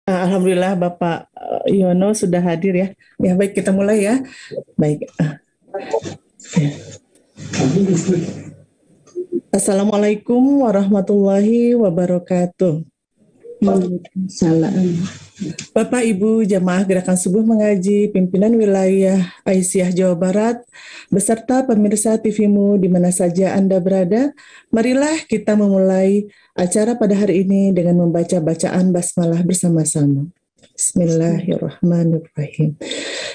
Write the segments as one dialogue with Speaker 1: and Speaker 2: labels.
Speaker 1: Alhamdulillah Bapak Yono sudah hadir ya. Ya baik kita mulai ya. Baik. Assalamualaikum warahmatullahi wabarakatuh.
Speaker 2: Salam.
Speaker 1: Bapak Ibu Jamaah Gerakan Subuh Mengaji Pimpinan Wilayah Aisyah Jawa Barat beserta pemirsa TVmu di mana saja Anda berada, marilah kita memulai acara pada hari ini dengan membaca bacaan basmalah bersama-sama. Bismillahirrahmanirrahim.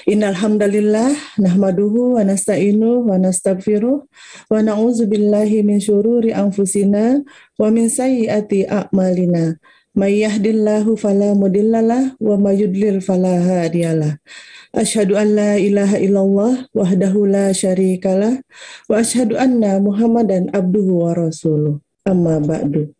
Speaker 1: Innal hamdalillah nahmaduhu wa nasta'inuhu wa nastaghfiruh wa na'udzubillahi min syururi anfusina wa min sayyiati a'malina. May yahdillahu fala mudhillalah wa may yudlil fala hadiyalah. Asyhadu an la ilaha illallah wahdahu la syarikalah wa asyhadu anna Muhammadan abduhu wa rasuluh. Amma ba'du.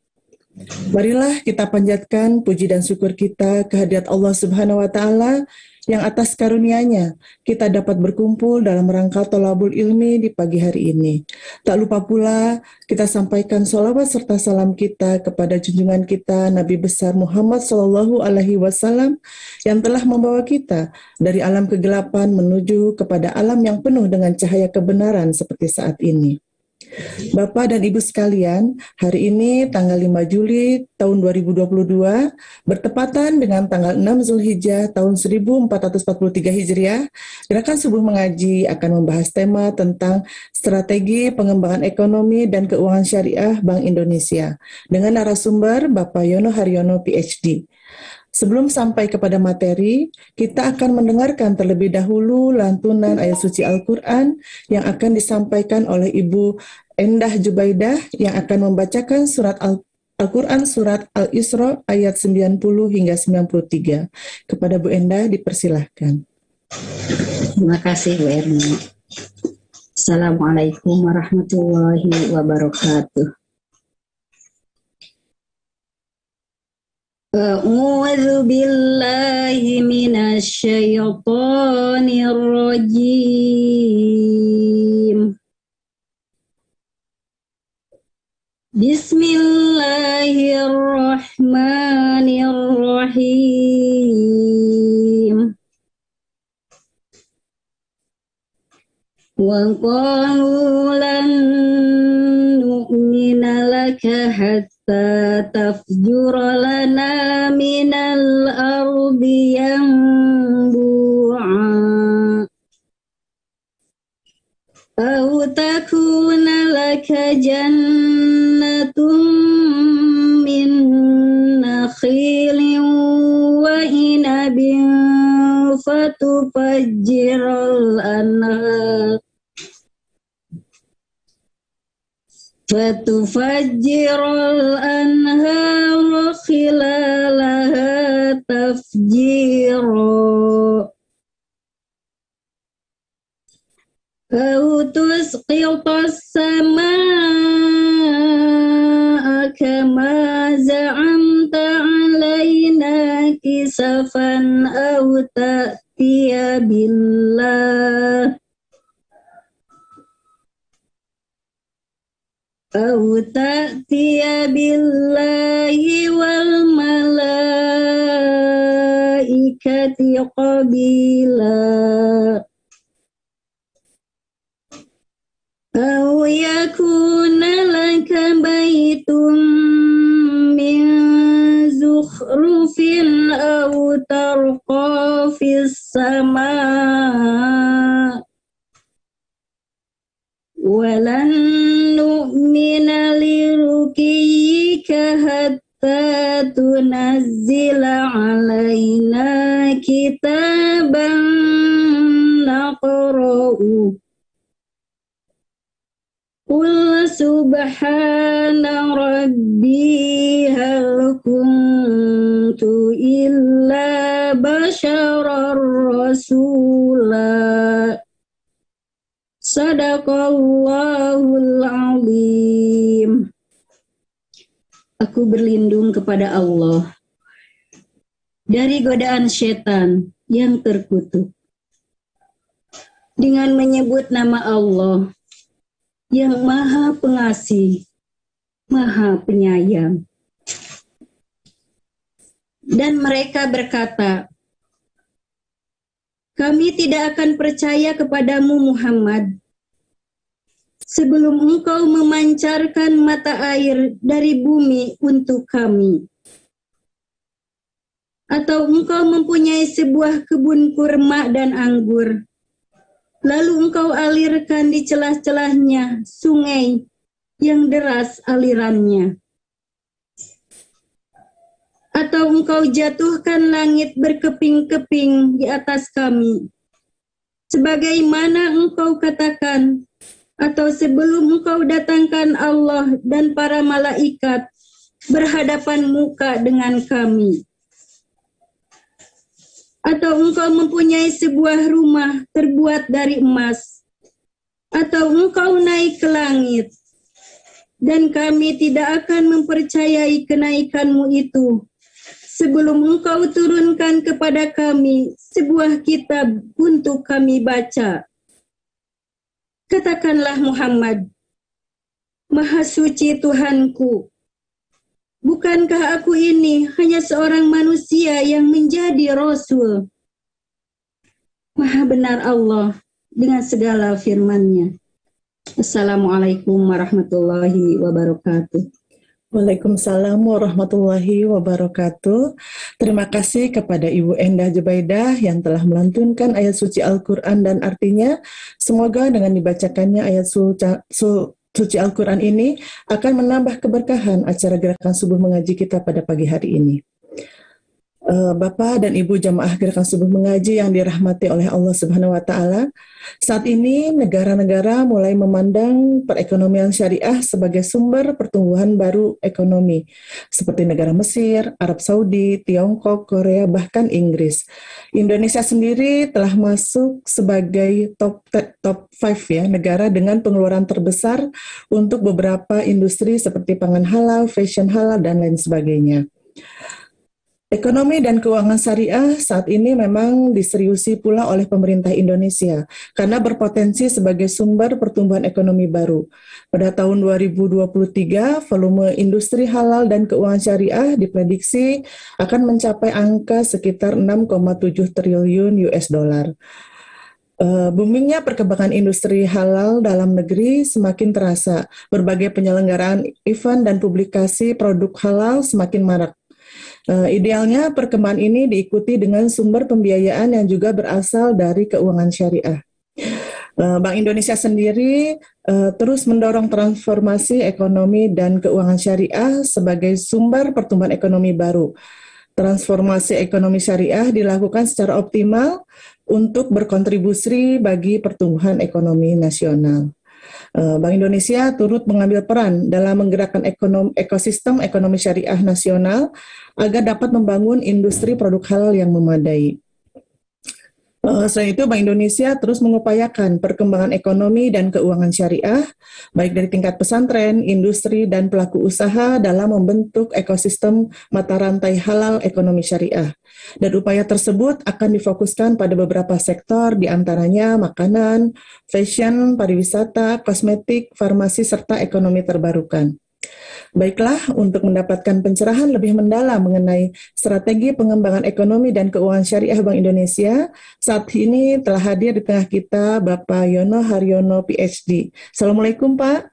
Speaker 1: Marilah kita panjatkan puji dan syukur kita kehadirat Allah Subhanahu wa taala yang atas karunia-Nya kita dapat berkumpul dalam rangka thalabul ilmi di pagi hari ini. Tak lupa pula kita sampaikan sholawat serta salam kita kepada junjungan kita Nabi besar Muhammad Sallallahu Alaihi Wasallam yang telah membawa kita dari alam kegelapan menuju kepada alam yang penuh dengan cahaya kebenaran seperti saat ini. Bapak dan Ibu sekalian, hari ini tanggal 5 Juli tahun 2022 bertepatan dengan tanggal 6 Zulhijjah tahun 1443 Hijriah, Gerakan Subuh Mengaji akan membahas tema tentang strategi pengembangan ekonomi dan keuangan syariah Bank Indonesia dengan narasumber Bapak Yono Haryono PhD. Sebelum sampai kepada materi, kita akan mendengarkan terlebih dahulu lantunan ayat suci Al-Quran yang akan disampaikan oleh Ibu Endah Jubaidah yang akan membacakan surat Al-Quran surat Al-Isra ayat 90 hingga 93. Kepada Bu Endah dipersilahkan.
Speaker 2: Terima kasih Bu Erni. Assalamualaikum warahmatullahi wabarakatuh. A'udzu billahi minasy syaithanir rajim. Bismillahirrahmanirrahim. Wa qalu lan nu'mina laka hatta tafjura lana minal ardi yanbu'a aw takuna laka jannatun min nakhilin wa inabin fatufajjiral anhar khilalaha tafjira aw tusqitas samaa kama za'amta alaina kisafan aw ta'tiya billah أو تأتي بالله والملائكة قبيلا أو يكون لك بيت من زخرف أو ترقى في السماء ولن نؤمن لرقيك حتى تنزل علينا كتابا نقرأه قل سبحان ربي هل كنت إلا بشرا رسولا Sadaqallahul azim. Aku berlindung kepada Allah dari godaan setan yang terkutuk dengan menyebut nama Allah yang Maha Pengasih, Maha Penyayang. Dan mereka berkata, kami tidak akan percaya kepadamu Muhammad sebelum engkau memancarkan mata air dari bumi untuk kami. Atau engkau mempunyai sebuah kebun kurma dan anggur, lalu engkau alirkan di celah-celahnya sungai yang deras alirannya. Atau engkau jatuhkan langit berkeping-keping di atas kami, sebagaimana engkau katakan, atau sebelum engkau datangkan Allah dan para malaikat berhadapan muka dengan kami. Atau engkau mempunyai sebuah rumah terbuat dari emas, atau engkau naik ke langit, dan kami tidak akan mempercayai kenaikanmu itu sebelum engkau turunkan kepada kami sebuah kitab untuk kami baca. Katakanlah Muhammad, Maha Suci Tuhanku, bukankah aku ini hanya seorang manusia yang menjadi Rasul? Maha benar Allah dengan segala firman-Nya. Assalamualaikum warahmatullahi wabarakatuh.
Speaker 1: Waalaikumsalam warahmatullahi wabarakatuh. Terima kasih kepada Ibu Endah Jubaidah yang telah melantunkan ayat suci Al-Quran dan artinya. Semoga dengan dibacakannya ayat suci Al-Quran ini akan menambah keberkahan acara gerakan subuh mengaji kita pada pagi hari ini. Bapak dan Ibu jamaah gerakan subuh mengaji yang dirahmati oleh Allah Subhanahu wa taala. Saat ini negara-negara mulai memandang perekonomian syariah sebagai sumber pertumbuhan baru ekonomi, seperti negara Mesir, Arab Saudi, Tiongkok, Korea, bahkan Inggris. Indonesia sendiri telah masuk sebagai top 5 ya, negara dengan pengeluaran terbesar untuk beberapa industri seperti pangan halal, fashion halal, dan lain sebagainya. Ekonomi dan keuangan syariah saat ini memang diseriusi pula oleh pemerintah Indonesia karena berpotensi sebagai sumber pertumbuhan ekonomi baru. Pada tahun 2023, volume industri halal dan keuangan syariah diprediksi akan mencapai angka sekitar 6,7 triliun US dollar. Boomingnya perkembangan industri halal dalam negeri semakin terasa. Berbagai penyelenggaraan event dan publikasi produk halal semakin marak. Idealnya perkembangan ini diikuti dengan sumber pembiayaan yang juga berasal dari keuangan syariah. Bank Indonesia sendiri terus mendorong transformasi ekonomi dan keuangan syariah sebagai sumber pertumbuhan ekonomi baru. Transformasi ekonomi syariah dilakukan secara optimal untuk berkontribusi bagi pertumbuhan ekonomi nasional. Bank Indonesia turut mengambil peran dalam menggerakkan ekosistem ekonomi syariah nasional agar dapat membangun industri produk halal yang memadai. Selain itu, Bank Indonesia terus mengupayakan perkembangan ekonomi dan keuangan syariah, baik dari tingkat pesantren, industri, dan pelaku usaha dalam membentuk ekosistem mata rantai halal ekonomi syariah. Dan upaya tersebut akan difokuskan pada beberapa sektor, diantaranya makanan, fashion, pariwisata, kosmetik, farmasi, serta ekonomi terbarukan. Baiklah, untuk mendapatkan pencerahan lebih mendalam mengenai strategi pengembangan ekonomi dan keuangan syariah Bank Indonesia, saat ini telah hadir di tengah kita Bapak Yono Haryono, PhD. Assalamualaikum, Pak.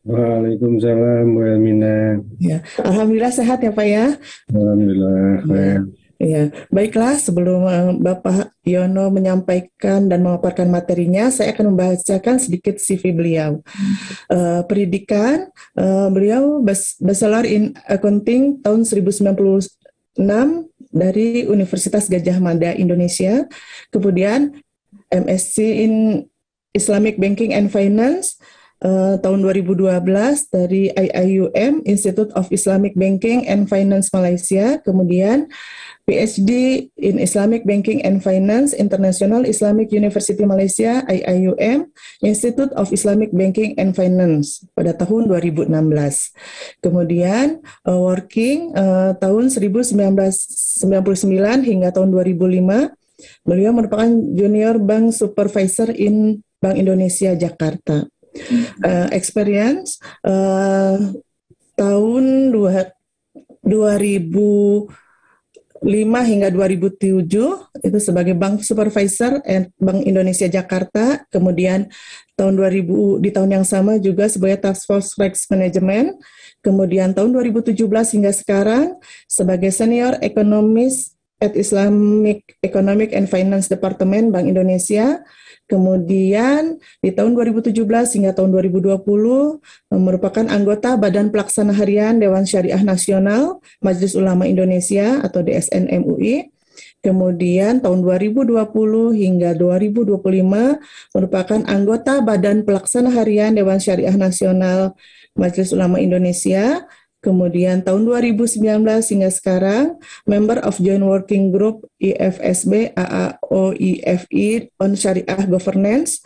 Speaker 3: Waalaikumsalam, Bu Elmina.
Speaker 1: Ya, Alhamdulillah sehat ya, Pak ya.
Speaker 3: Alhamdulillah.
Speaker 1: Ya. Ya, baiklah sebelum Bapak Yono menyampaikan dan memaparkan materinya, saya akan membacakan sedikit CV beliau. Pendidikan, beliau Bachelor in Accounting tahun 1996 dari Universitas Gadjah Mada, Indonesia. Kemudian MSc in Islamic Banking and Finance tahun 2012 dari IIUM, Institute of Islamic Banking and Finance Malaysia. Kemudian PhD in Islamic Banking and Finance, International Islamic University Malaysia, IIUM, Institute of Islamic Banking and Finance pada tahun 2016. Kemudian working tahun 1999 hingga tahun 2005, beliau merupakan Junior Bank Supervisor in Bank Indonesia Jakarta. Experience tahun 2000 hingga 2007 itu sebagai Bank Supervisor Bank Indonesia Jakarta. Kemudian di tahun yang sama juga sebagai Task Force Risk Management. Kemudian tahun 2017 hingga sekarang sebagai Senior Economist at Islamic Economic and Finance Department Bank Indonesia. Kemudian di tahun 2017 hingga tahun 2020 merupakan anggota Badan Pelaksana Harian Dewan Syariah Nasional Majelis Ulama Indonesia atau DSN MUI. Kemudian tahun 2020 hingga 2025 merupakan anggota Badan Pelaksana Harian Dewan Syariah Nasional Majelis Ulama Indonesia. Kemudian tahun 2019 hingga sekarang, member of Joint Working Group IFSB AAOIFI on Syariah Governance.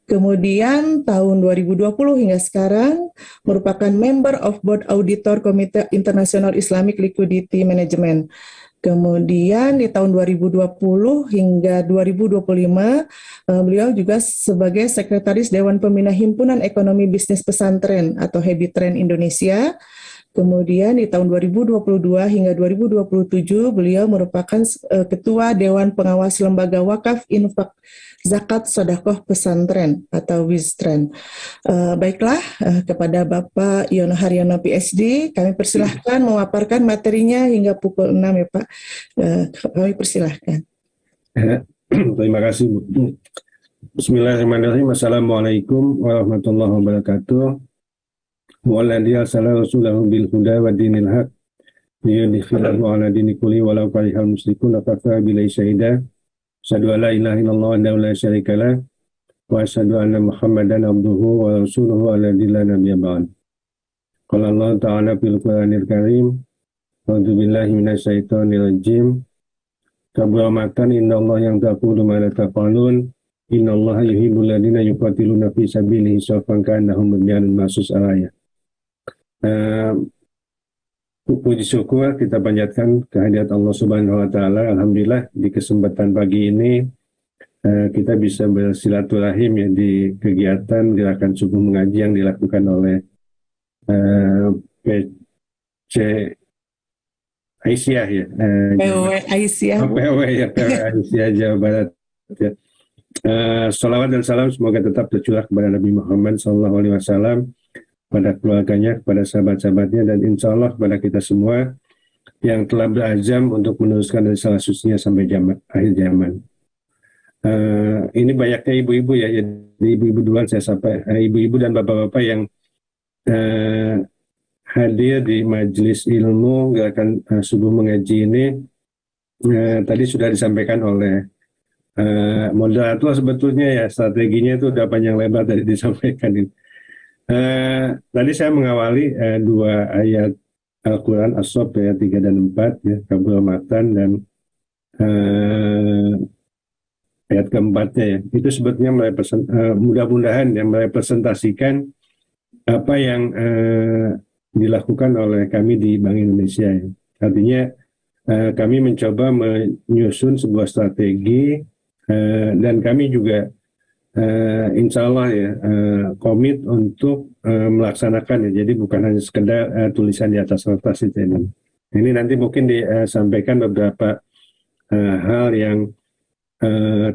Speaker 1: Kemudian tahun 2020 hingga sekarang merupakan member of Board Auditor Komite International Islamic Liquidity Management. Kemudian di tahun 2020 hingga 2025, beliau juga sebagai Sekretaris Dewan Pembina Himpunan Ekonomi Bisnis Pesantren atau Hebitren Indonesia. Kemudian di tahun 2022 hingga 2027, beliau merupakan Ketua Dewan Pengawas Lembaga Wakaf Infak Zakat Sodakoh Pesantren atau WIZTREN. Baiklah, kepada Bapak Yono Haryono PhD, kami persilahkan memaparkan materinya hingga pukul 6 ya Pak. Kami persilahkan.
Speaker 3: Terima kasih Bu. Bismillahirrahmanirrahim. Assalamualaikum warahmatullahi wabarakatuh. Walladzi arsala rasulahu bil huda wa dinil haq liyudkhilahu ala dini kulli walau karihal musyrikun kafa billahi syahida. Asyhadu an la ilaha illallah wa la syarika lah wa asyhadu anna Muhammadan abduhu wa rasuluhu alladzi la nabiyya ba'd. Qala Allah ta'ala fil Qur'anil Karim, a'udzu billahi minasyaitonir rajim. Kabura matan innallaha yang taqulu ma la taqulun. Innallaha yuhibbul ladzina yuqatiluna fi sabilihi saffan ka'annahum bunyanun marsus al-ayat. Puji syukur kita panjatkan kehadirat Allah Subhanahu wa Ta'ala. Alhamdulillah di kesempatan pagi ini kita bisa bersilaturahim ya di kegiatan gerakan subuh mengaji yang dilakukan oleh PC Aisyah ya.
Speaker 1: PW Aisyah.
Speaker 3: PW Aisyah Jawa Barat. Ya. Salawat dan salam semoga tetap tercurah kepada Nabi Muhammad SAW, pada keluarganya, kepada sahabat-sahabatnya, dan insya Allah kepada kita semua yang telah berazam untuk meneruskan risalah sucinya sampai akhir zaman. Ini banyaknya ibu-ibu ya, jadi ibu-ibu duluan saya sapa, ibu-ibu dan bapak-bapak yang hadir di majelis ilmu gerakan subuh mengaji ini. Tadi sudah disampaikan oleh moderator sebetulnya ya, strateginya itu udah panjang lebar tadi disampaikan. Tadi saya mengawali dua ayat Al-Quran As-Sof ayat 3 dan 4 ya, kabul matan, dan ayat keempatnya ya, itu sebetulnya mudah-mudahan yang merepresentasikan apa yang dilakukan oleh kami di Bank Indonesia ya. Artinya kami mencoba menyusun sebuah strategi dan kami juga insya Allah ya komit untuk melaksanakan ya. Jadi bukan hanya sekedar tulisan di atas kertas itu ini. Ini nanti mungkin disampaikan beberapa hal yang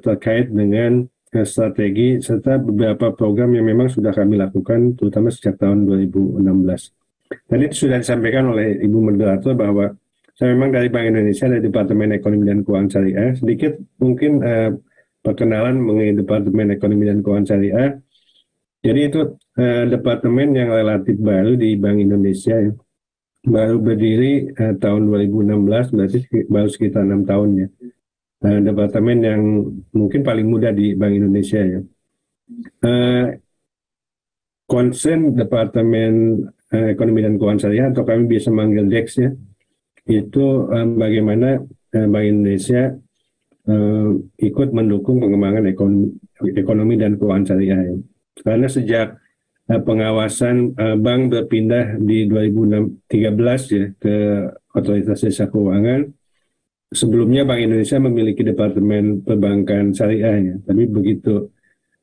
Speaker 3: terkait dengan strategi serta beberapa program yang memang sudah kami lakukan terutama sejak tahun 2016. Tadi sudah disampaikan oleh Ibu Moderator bahwa saya memang dari Bank Indonesia, dari Departemen Ekonomi dan Keuangan Syariah. Sedikit mungkin perkenalan mengenai Departemen Ekonomi dan Keuangan Syariah. Jadi itu departemen yang relatif baru di Bank Indonesia ya. Baru berdiri tahun 2016, berarti baru sekitar 6 tahun ya. Departemen yang mungkin paling muda di Bank Indonesia ya. Concern Departemen Ekonomi dan Keuangan Syariah atau kami biasa manggil DEX ya, itu bagaimana Bank Indonesia ikut mendukung pengembangan ekonomi dan keuangan syariah. Karena sejak pengawasan bank berpindah di 2013 ya ke Otoritas Jasa Keuangan, sebelumnya Bank Indonesia memiliki Departemen Perbankan Syariah ya, tapi begitu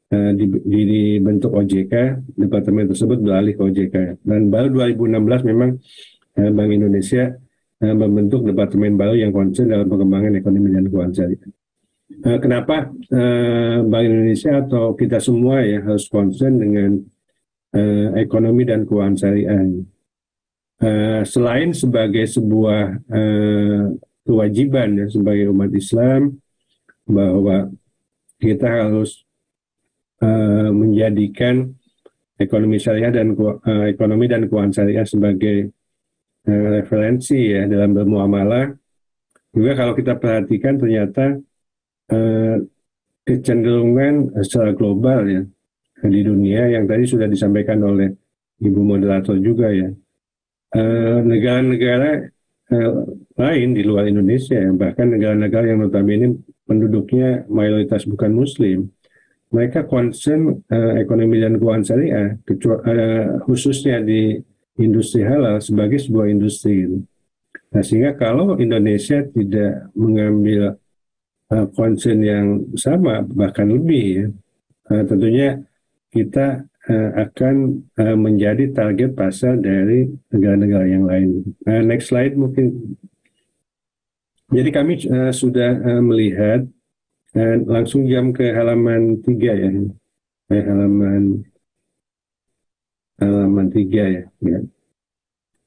Speaker 3: dibentuk OJK, departemen tersebut beralih ke OJK. Dan baru 2016 memang Bank Indonesia membentuk departemen baru yang concern dalam pengembangan ekonomi dan keuangan syariah. Kenapa Bank Indonesia atau kita semua ya harus concern dengan ekonomi dan keuangan syariah? Selain sebagai sebuah kewajiban ya sebagai umat Islam bahwa kita harus menjadikan ekonomi syariah dan ekonomi dan keuangan syariah sebagai referensi ya dalam bermuamalah. Juga kalau kita perhatikan ternyata kecenderungan secara global ya di dunia yang tadi sudah disampaikan oleh Ibu Moderator juga ya, negara-negara lain di luar Indonesia ya, bahkan negara-negara yang notabene penduduknya mayoritas bukan Muslim, mereka concern ekonomi dan keuangan syariah, khususnya di industri halal sebagai sebuah industri gitu. Nah, sehingga kalau Indonesia tidak mengambil concern yang sama bahkan lebih ya, tentunya kita akan menjadi target pasar dari negara-negara yang lain. Next slide mungkin. Jadi kami sudah melihat langsung jam ke halaman 3 ya. Halaman 3 ya.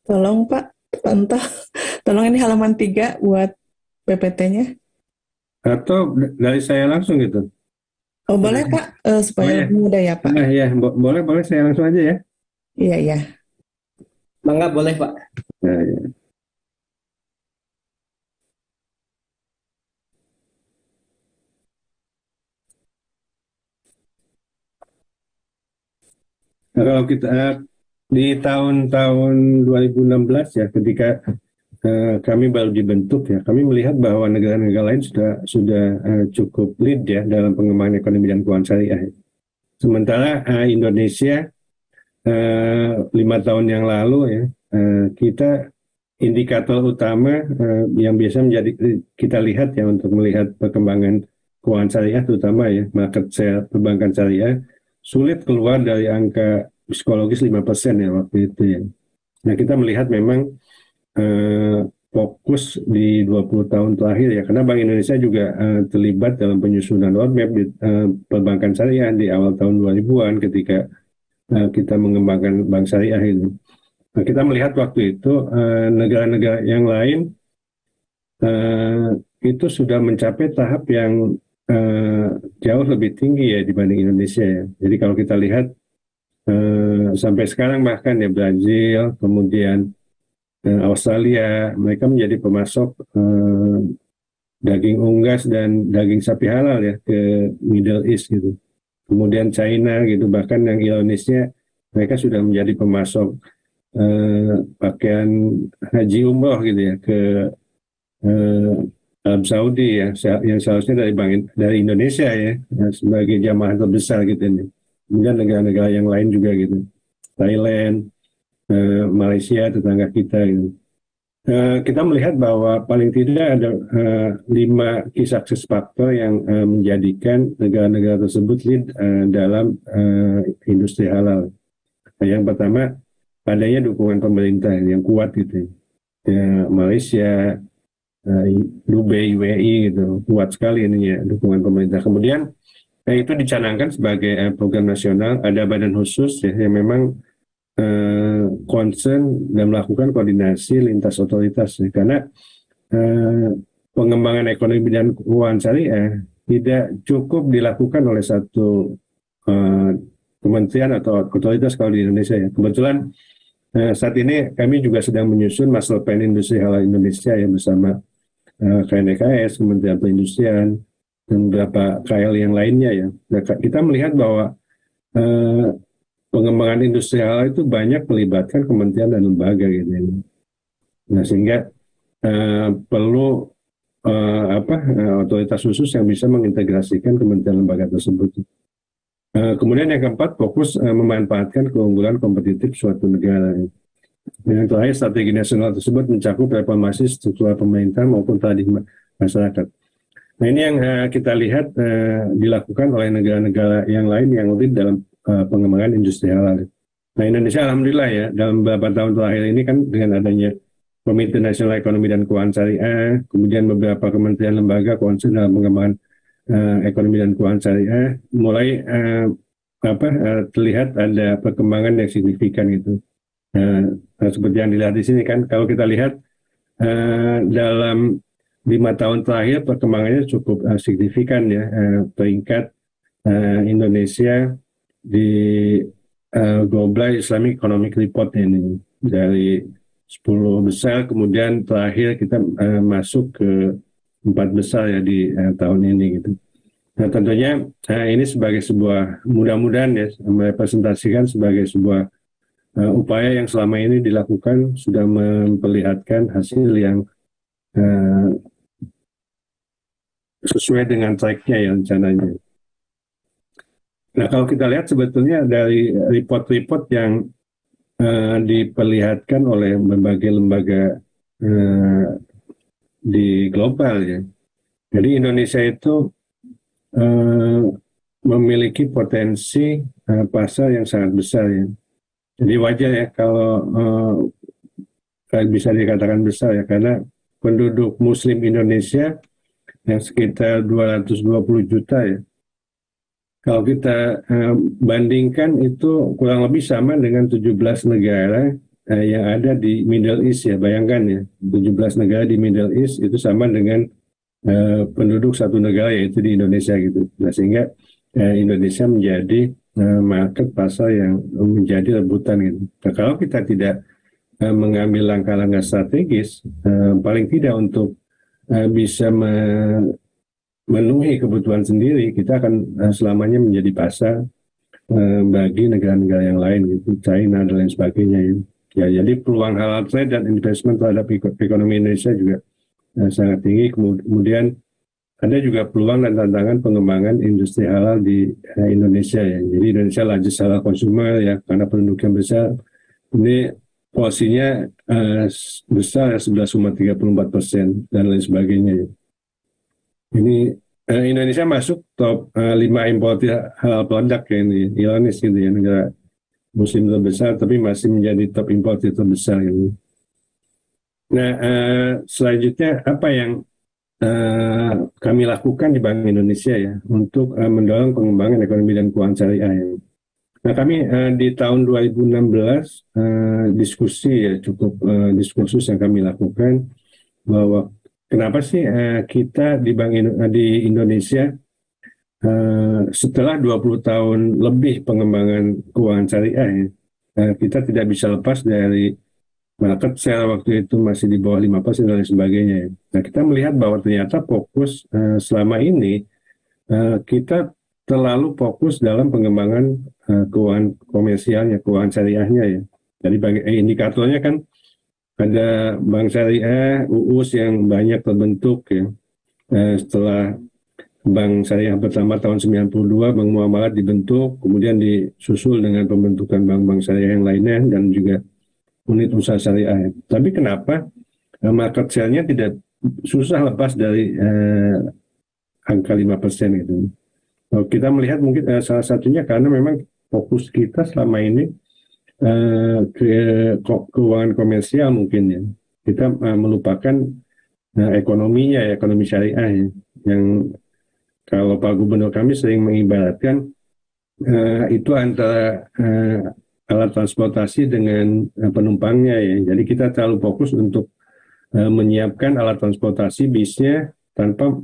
Speaker 1: Tolong Pak, pantau. Tolong ini halaman 3 buat PPT-nya.
Speaker 3: Atau dari saya langsung gitu?
Speaker 1: Oh boleh Pak, supaya lebih mudah ya Pak.
Speaker 3: Nah ya, boleh saya langsung aja ya.
Speaker 1: Iya.
Speaker 4: Mangga boleh Pak.
Speaker 3: Nah, ya. Nah, kalau kita di tahun-tahun 2016 ya, ketika kami baru dibentuk ya, kami melihat bahwa negara-negara lain sudah cukup lead ya dalam pengembangan ekonomi dan keuangan syariah. Sementara Indonesia 5 tahun yang lalu ya, kita indikator utama yang biasa menjadi kita lihat ya untuk melihat perkembangan keuangan syariah terutama ya market share perbankan syariah sulit keluar dari angka psikologis 5% ya waktu itu ya. Nah kita melihat memang fokus di 20 tahun terakhir ya, karena Bank Indonesia juga terlibat dalam penyusunan roadmap di perbankan syariah di awal tahun 2000-an ketika kita mengembangkan bank syariah itu. Nah, kita melihat waktu itu negara-negara yang lain itu sudah mencapai tahap yang jauh lebih tinggi ya dibanding Indonesia ya. Jadi kalau kita lihat sampai sekarang bahkan ya Brazil, kemudian Australia, mereka menjadi pemasok daging unggas dan daging sapi halal ya ke Middle East gitu. Kemudian China gitu, bahkan yang ironisnya mereka sudah menjadi pemasok pakaian haji umroh gitu ya ke Arab Saudi ya, yang seharusnya dari Indonesia ya sebagai jamaah terbesar gitu ini. Kemudian negara-negara yang lain juga gitu, Thailand, Malaysia tetangga kita gitu. Kita melihat bahwa paling tidak ada 5 key success factor yang menjadikan negara-negara tersebut lead dalam industri halal. Yang pertama, adanya dukungan pemerintah yang kuat gitu. Ya, Malaysia, Dubai, UAE gitu, kuat sekali ini ya dukungan pemerintah. Kemudian itu dicanangkan sebagai program nasional, ada badan khusus ya yang memang concern dan melakukan koordinasi lintas otoritas ya. Karena pengembangan ekonomi dan keuangan syariah tidak cukup dilakukan oleh satu kementerian atau otoritas kalau di Indonesia ya. Kebetulan saat ini kami juga sedang menyusun Master Plan Industri Halal Indonesia ya bersama KNEKS, Kementerian Perindustrian, dan beberapa KL yang lainnya ya. Nah, kita melihat bahwa pengembangan industri halal itu banyak melibatkan kementerian dan lembaga gitu ya. Nah sehingga perlu otoritas khusus yang bisa mengintegrasikan kementerian lembaga tersebut. Kemudian yang keempat, fokus memanfaatkan keunggulan kompetitif suatu negara. Yang terakhir, strategi nasional tersebut mencakup reformasi struktural pemerintah maupun paradigma masyarakat. Nah ini yang kita lihat dilakukan oleh negara-negara yang lain yang lead dalam pengembangan industri halal. Nah Indonesia alhamdulillah ya dalam beberapa tahun terakhir ini kan dengan adanya Komite Nasional Ekonomi dan Keuangan Syariah, kemudian beberapa kementerian lembaga concern dalam pengembangan ekonomi dan keuangan syariah, mulai terlihat ada perkembangan yang signifikan gitu. Seperti yang dilihat di sini kan, kalau kita lihat dalam 5 tahun terakhir perkembangannya cukup signifikan ya, peringkat Indonesia di Global Islamic Economic Report ini dari 10 besar, kemudian terakhir kita masuk ke 4 besar ya di tahun ini gitu. Nah tentunya ini sebagai sebuah, mudah-mudahan ya merepresentasikan sebagai sebuah upaya yang selama ini dilakukan sudah memperlihatkan hasil yang sesuai dengan tracknya ya rencananya. Nah kalau kita lihat sebetulnya dari report-report yang diperlihatkan oleh berbagai lembaga di global ya. Jadi Indonesia itu memiliki potensi pasar yang sangat besar ya. Jadi wajar ya kalau bisa dikatakan besar ya, karena penduduk Muslim Indonesia yang sekitar 220 juta ya. Kalau kita bandingkan itu kurang lebih sama dengan 17 negara yang ada di Middle East ya, bayangkan ya, 17 negara di Middle East itu sama dengan penduduk satu negara yaitu di Indonesia gitu. Nah sehingga Indonesia menjadi market pasar yang menjadi rebutan gitu. Nah, kalau kita tidak mengambil langkah-langkah strategis, paling tidak untuk bisa memenuhi kebutuhan sendiri, kita akan selamanya menjadi pasar bagi negara-negara yang lain gitu, China dan lain sebagainya ya. Ya, jadi peluang halal trade dan investment terhadap ekonomi Indonesia juga sangat tinggi. Kemudian ada juga peluang dan tantangan pengembangan industri halal di Indonesia ya. Jadi Indonesia largest halal consumer ya, karena penduduknya besar. Ini porsinya besar ya, 11,34% dan lain sebagainya ya. Ini Indonesia masuk top 5 importir halal produk ya, ini ironis gitu ya, negara Muslim terbesar tapi masih menjadi top importir terbesar ini. Nah selanjutnya apa yang kami lakukan di Bank Indonesia ya untuk mendorong pengembangan ekonomi dan keuangan syariah ya. Nah kami di tahun 2016 diskusi ya, cukup diskursus yang kami lakukan bahwa kenapa sih kita di di Indonesia setelah 20 tahun lebih pengembangan keuangan syariah kita tidak bisa lepas dari market share waktu itu masih di bawah 5% dan lain sebagainya. Nah kita melihat bahwa ternyata fokus selama ini kita terlalu fokus dalam pengembangan keuangan komersialnya, keuangan syariahnya ya. Jadi indikatornya kan ada bank syariah, UUS yang banyak terbentuk ya. Setelah bank syariah pertama tahun 92, Bank Muamalat dibentuk, kemudian disusul dengan pembentukan bank-bank syariah yang lainnya dan juga unit usaha syariah. Tapi kenapa market share-nya tidak susah lepas dari angka 5% gitu. Kita melihat mungkin salah satunya karena memang fokus kita selama ini keuangan komersial mungkin ya. Kita melupakan ekonominya ya, ekonomi syariah ya. Yang kalau Pak Gubernur kami sering mengibaratkan itu antara alat transportasi dengan penumpangnya ya. Jadi kita terlalu fokus untuk menyiapkan alat transportasi bisnya tanpa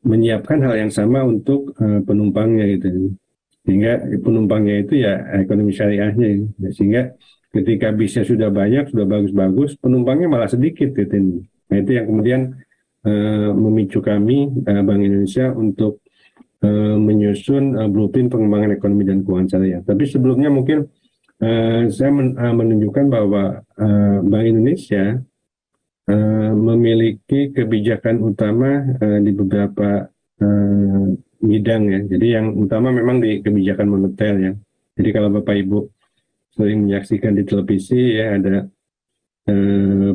Speaker 3: menyiapkan hal yang sama untuk penumpangnya gitu. Sehingga penumpangnya itu ya ekonomi syariahnya gitu. Sehingga ketika bisnya sudah banyak, sudah bagus-bagus, penumpangnya malah sedikit gitu. Nah itu yang kemudian memicu kami Bank Indonesia untuk menyusun blueprint pengembangan ekonomi dan keuangan syariah. Tapi sebelumnya mungkin saya menunjukkan bahwa Bank Indonesia memiliki kebijakan utama di beberapa bidang ya. Jadi yang utama memang di kebijakan moneter ya. Jadi kalau Bapak Ibu sering menyaksikan di televisi ya, ada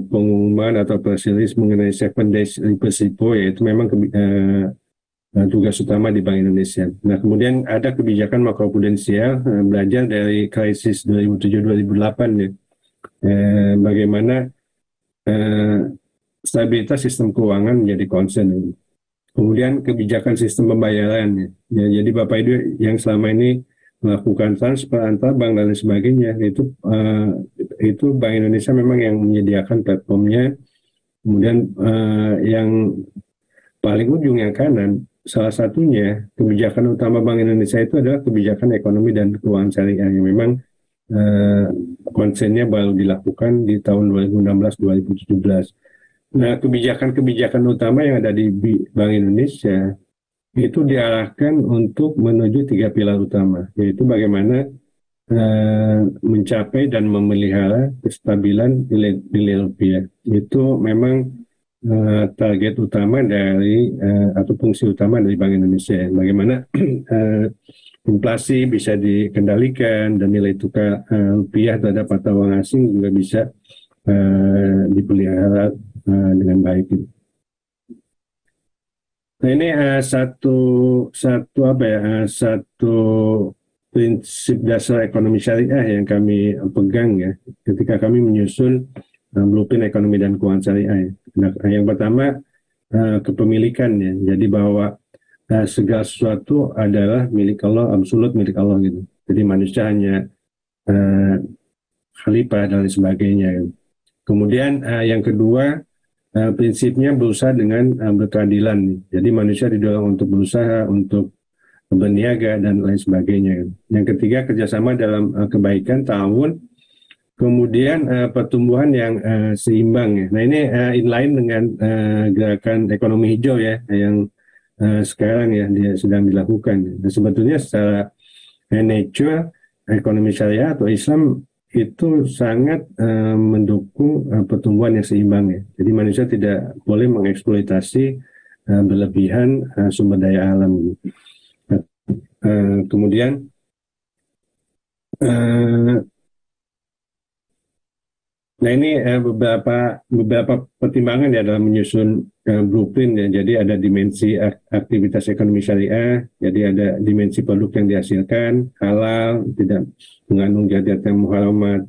Speaker 3: pengumuman atau press release mengenai 7 days repo ya, itu memang tugas utama di Bank Indonesia. Nah kemudian ada kebijakan makroprudensial belajar dari krisis 2007-2008 ya. Bagaimana stabilitas sistem keuangan menjadi concern. Kemudian kebijakan sistem pembayaran, ya, jadi Bapak Ibu yang selama ini melakukan transfer antar bank dan lain sebagainya, itu Bank Indonesia memang yang menyediakan platformnya. Kemudian yang paling ujung yang kanan, salah satunya kebijakan utama Bank Indonesia itu adalah kebijakan ekonomi dan keuangan syariah yang memang konsennya baru dilakukan di tahun 2016-2017. Nah, kebijakan-kebijakan utama yang ada di Bank Indonesia itu diarahkan untuk menuju 3 pilar utama, yaitu bagaimana mencapai dan memelihara kestabilan nilai rupiah. Itu memang target utama dari atau fungsi utama dari Bank Indonesia. Bagaimana inflasi bisa dikendalikan dan nilai tukar rupiah terhadap mata uang asing juga bisa dipelihara dengan baik. Nah, ini satu prinsip dasar ekonomi syariah yang kami pegang ya ketika kami menyusun blueprint ekonomi dan keuangan syariah. Nah, yang pertama kepemilikan ya. Jadi bahwa segala sesuatu adalah milik Allah, absolut milik Allah gitu. Jadi manusia hanya khalifah dan lain sebagainya. Gitu. Kemudian yang kedua prinsipnya berusaha dengan berkeadilan. Jadi manusia didorong untuk berusaha, untuk berniaga dan lain sebagainya. Yang ketiga kerjasama dalam kebaikan, ta'awun. Kemudian pertumbuhan yang seimbang ya. Nah ini inline dengan gerakan ekonomi hijau ya yang sekarang ya dia sedang dilakukan. Nah, sebetulnya secara nature ekonomi syariah atau Islam itu sangat mendukung pertumbuhan yang seimbang ya. Jadi manusia tidak boleh mengeksploitasi berlebihan sumber daya alam. Kemudian nah ini beberapa pertimbangan ya dalam menyusun blueprint ya. Jadi ada dimensi aktivitas ekonomi syariah, jadi ada dimensi produk yang dihasilkan, halal, tidak mengandung zat-zat yang muharamat.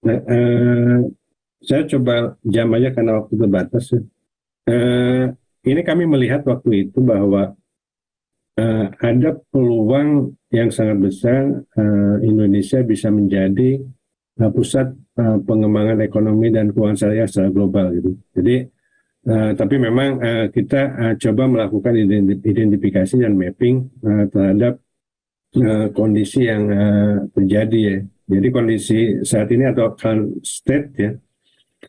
Speaker 3: Nah, saya coba jam aja karena waktu terbatas. Ini kami melihat waktu itu bahwa ada peluang yang sangat besar Indonesia bisa menjadi pusat pengembangan ekonomi dan keuangan syariah secara global gitu. Jadi tapi memang kita coba melakukan identifikasi dan mapping terhadap kondisi yang terjadi ya. Jadi kondisi saat ini atau current state ya.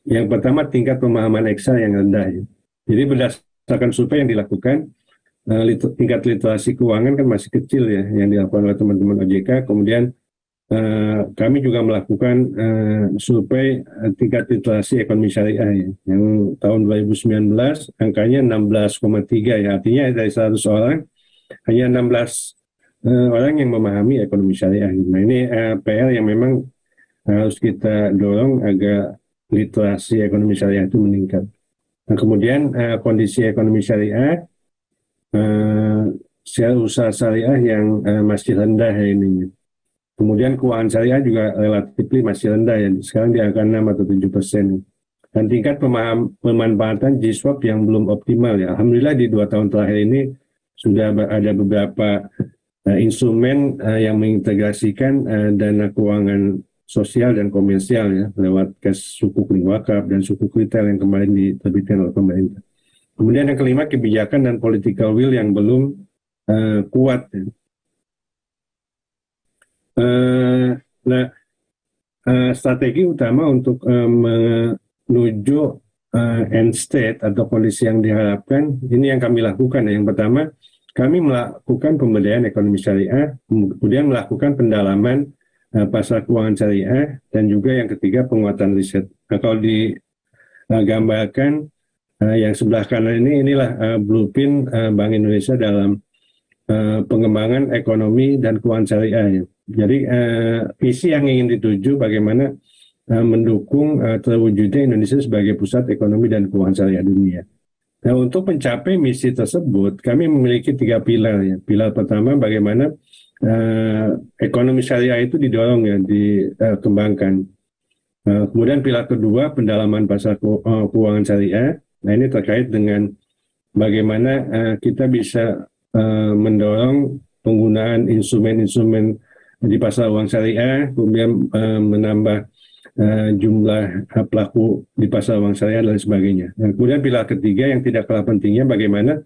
Speaker 3: Yang pertama tingkat pemahaman Excel yang rendah ya. Jadi berdasarkan survei yang dilakukan tingkat literasi keuangan kan masih kecil ya yang dilakukan oleh teman-teman OJK. Kemudian kami juga melakukan survei tingkat literasi ekonomi syariah ya, yang tahun 2019 angkanya 16,3 ya, artinya dari 100 orang hanya 16 orang yang memahami ekonomi syariah. Nah ini PR yang memang harus kita dorong agar literasi ekonomi syariah itu meningkat. Nah, kemudian kondisi ekonomi syariah, share usaha syariah yang masih rendah ini. Kemudian keuangan syariah juga relatif masih rendah ya, sekarang di angka 6 atau 7%. Dan tingkat pemanfaatan G-Swap yang belum optimal ya. Alhamdulillah di 2 tahun terakhir ini sudah ada beberapa instrumen yang mengintegrasikan dana keuangan sosial dan komersial ya lewat cash sukuk wakaf dan sukuk retail yang kemarin diterbitkan oleh pemerintah. Kemudian yang kelima kebijakan dan political will yang belum kuat ya. Strategi utama untuk menuju end state atau kondisi yang diharapkan ini yang kami lakukan. Yang pertama kami melakukan pemberdayaan ekonomi syariah, kemudian melakukan pendalaman pasar keuangan syariah, dan juga yang ketiga penguatan riset. Nah, kalau digambarkan yang sebelah kanan inilah blueprint Bank Indonesia dalam pengembangan ekonomi dan keuangan syariah. Jadi visi yang ingin dituju bagaimana mendukung terwujudnya Indonesia sebagai pusat ekonomi dan keuangan syariah dunia. Nah, untuk mencapai misi tersebut, kami memiliki 3 pilar ya. Pilar pertama bagaimana ekonomi syariah itu didorong ya, dikembangkan. Kemudian pilar kedua, pendalaman pasar keuangan syariah. Nah, ini terkait dengan bagaimana kita bisa mendorong penggunaan instrumen-instrumen di pasar uang syariah, kemudian menambah jumlah pelaku di pasar uang syariah dan sebagainya. Dan kemudian pilar ketiga yang tidak kalah pentingnya, bagaimana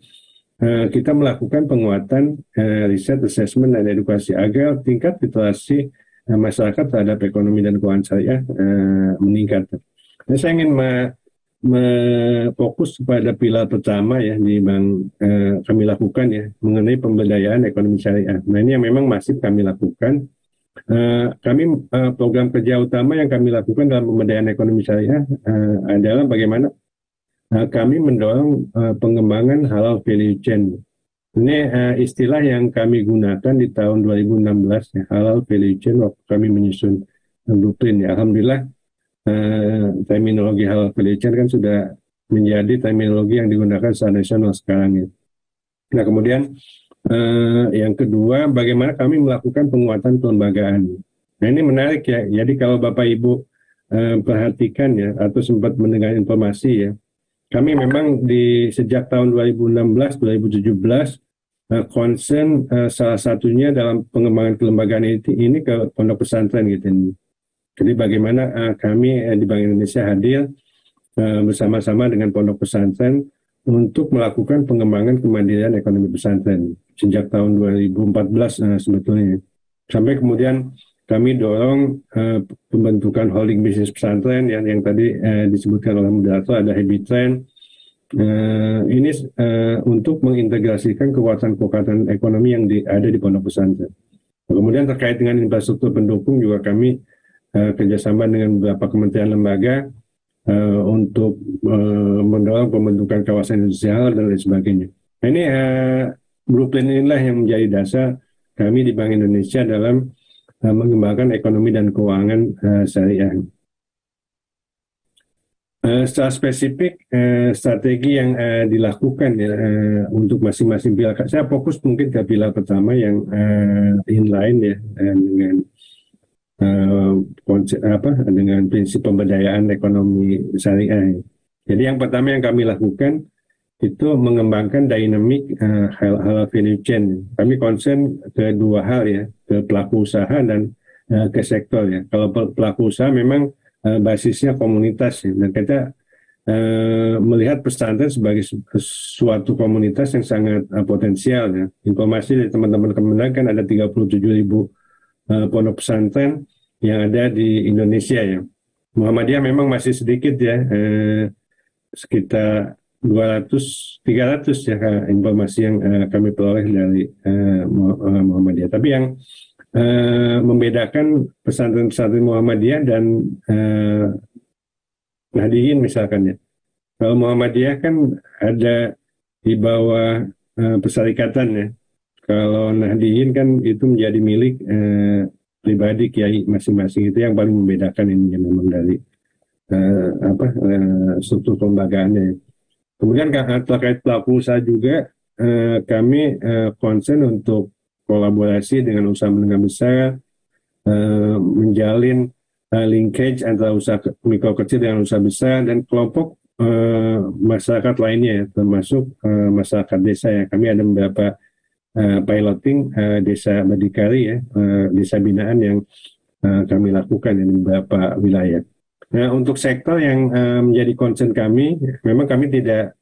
Speaker 3: kita melakukan penguatan riset, assessment, dan edukasi agar tingkat literasi masyarakat terhadap ekonomi dan keuangan syariah meningkat. Nah, saya ingin fokus pada pilar pertama ya di kami lakukan ya mengenai pemberdayaan ekonomi syariah. Nah, ini yang memang masif kami lakukan. Program kerja utama yang kami lakukan dalam pemberdayaan ekonomi syariah adalah bagaimana kami mendorong pengembangan halal value chain. Ini istilah yang kami gunakan di tahun 2016 ya, halal value chain, waktu kami menyusun blueprint ya. Alhamdulillah terminologi halal value chain kan sudah menjadi terminologi yang digunakan secara nasional sekarang ya. Nah, kemudian yang kedua, bagaimana kami melakukan penguatan kelembagaan. Nah, ini menarik ya. Jadi kalau Bapak Ibu perhatikan ya, atau sempat mendengar informasi ya, kami memang sejak tahun 2016-2017 concern salah satunya dalam pengembangan kelembagaan ini ke pondok pesantren gitu. Jadi bagaimana kami di Bank Indonesia hadir bersama-sama dengan pondok pesantren untuk melakukan pengembangan kemandirian ekonomi pesantren sejak tahun 2014 sebetulnya. Sampai kemudian kami dorong pembentukan holding bisnis pesantren yang tadi disebutkan oleh moderator, ada Habit Trend. Ini untuk mengintegrasikan kekuatan ekonomi yang ada di pondok pesantren. Kemudian terkait dengan infrastruktur pendukung juga kami kerjasama dengan beberapa kementerian lembaga untuk mendorong pembentukan kawasan industrial dan lain sebagainya. Nah, ini blueprint inilah yang menjadi dasar kami di Bank Indonesia dalam mengembangkan ekonomi dan keuangan syariah. Secara spesifik strategi yang dilakukan ya untuk masing-masing pilar. Saya fokus mungkin ke pilar pertama yang inline ya dengan dengan prinsip pemberdayaan ekonomi syariah. Jadi yang pertama yang kami lakukan itu mengembangkan dynamic halal value chain. Kami concern ke dua hal ya, ke pelaku usaha dan ke sektor ya. Kalau pelaku usaha memang basisnya komunitas ya, dan kita melihat pesantren sebagai suatu komunitas yang sangat potensial ya. Informasi dari teman-teman Kemenag kan ada 37.000 pondok pesantren yang ada di Indonesia ya. Muhammadiyah memang masih sedikit ya, sekitar 300 ya informasi yang kami peroleh dari Muhammadiyah. Tapi yang membedakan pesantren-pesantren Muhammadiyah dan Nahdiyin misalkan ya. Kalau Muhammadiyah kan ada di bawah persyarikatan ya. Kalau Nahdiyin kan itu menjadi milik pribadi kiai masing-masing. Itu yang paling membedakan ini ya, memang dari struktur kelembagaannya ya. Kemudian terkait pelaku usaha juga kami concern untuk kolaborasi dengan usaha menengah besar, menjalin linkage antara usaha mikro kecil dengan usaha besar dan kelompok masyarakat lainnya ya, termasuk masyarakat desa ya. Kami ada beberapa piloting desa berdikari ya, desa binaan yang kami lakukan di beberapa wilayah. Nah, untuk sektor yang menjadi concern kami, memang kami tidak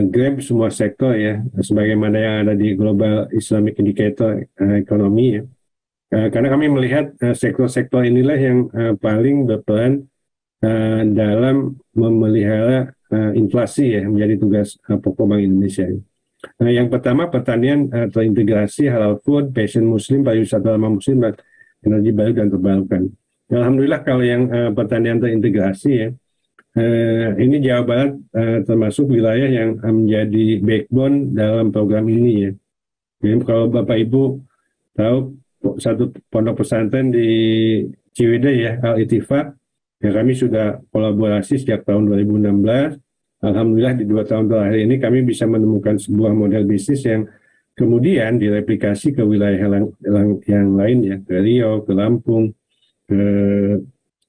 Speaker 3: grab semua sektor ya, sebagaimana yang ada di Global Islamic Indicator ekonomi ya. Karena kami melihat sektor-sektor inilah yang paling berperan dalam memelihara inflasi ya, menjadi tugas pokok Bank Indonesia. Nah, yang pertama pertanian terintegrasi, halal food, passion muslim, pariwisata ramah muslim, dan energi baru dan terbarukan. Alhamdulillah kalau yang pertanian terintegrasi ya, ini Jawa Barat termasuk wilayah yang menjadi backbone dalam program ini ya. Jadi kalau Bapak Ibu tahu satu pondok pesantren di Ciwidey ya, Al-Ittifaq, ya kami sudah kolaborasi sejak tahun 2016. Alhamdulillah di 2 tahun terakhir ini kami bisa menemukan sebuah model bisnis yang kemudian direplikasi ke wilayah yang lain ya, ke Riau, ke Lampung, ke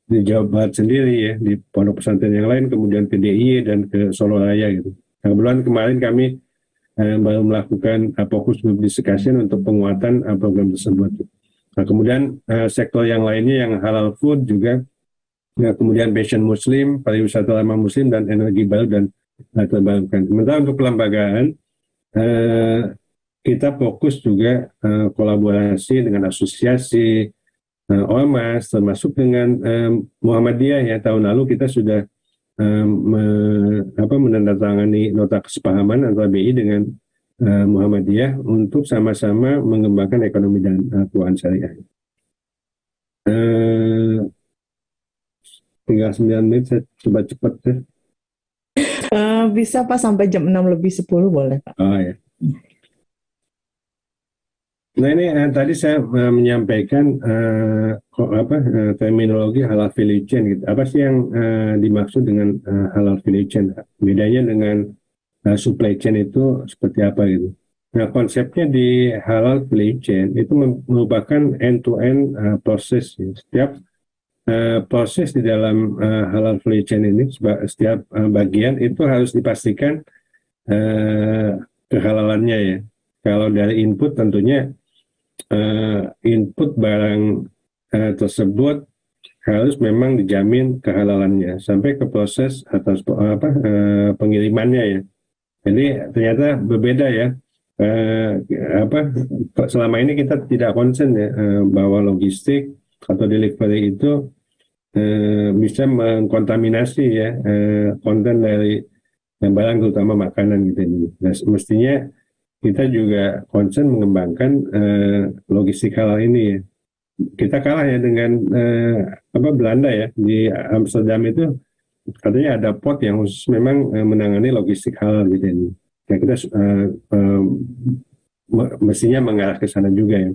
Speaker 3: di Jawa Barat sendiri ya, di pondok pesantren yang lain, kemudian ke DIY dan ke Solo Raya gitu. Nah, kebetulan kemarin kami baru melakukan fokus group discussion untuk penguatan program tersebut. Nah, kemudian sektor yang lainnya yang halal food juga, nah, kemudian passion muslim, pariwisata ramah muslim, dan energi baru dan terbarukan. Sementara untuk kelembagaan, kita fokus juga kolaborasi dengan asosiasi, ormas, termasuk dengan Muhammadiyah ya. Tahun lalu kita sudah menandatangani nota kesepahaman antara BI dengan Muhammadiyah untuk sama-sama mengembangkan ekonomi dan keuangan syariah. Tinggal 9 menit, saya coba cepat ya.
Speaker 1: Bisa Pak sampai jam 6:10 boleh Pak.
Speaker 3: Oh ya. Nah ini tadi saya menyampaikan terminologi halal value chain gitu. Apa sih yang dimaksud dengan halal value chain? Bedanya dengan supply chain itu seperti apa gitu. Nah konsepnya di halal value chain itu merupakan end-to-end proses. Ya. Setiap proses di dalam halal value chain ini, setiap bagian itu harus dipastikan kehalalannya ya. Kalau dari input tentunya input barang tersebut harus memang dijamin kehalalannya sampai ke proses atas pengirimannya ya. Jadi ternyata berbeda ya. Selama ini kita tidak concern ya bahwa logistik atau delivery itu bisa mengkontaminasi ya konten dari barang terutama makanan gitu ini. Nah, mestinya kita juga concern mengembangkan logistik halal ini ya. Kita kalah ya dengan Belanda ya. Di Amsterdam itu katanya ada pot yang khusus memang menangani logistik halal gitu ini. Nah, kita mestinya mengarah ke sana juga ya.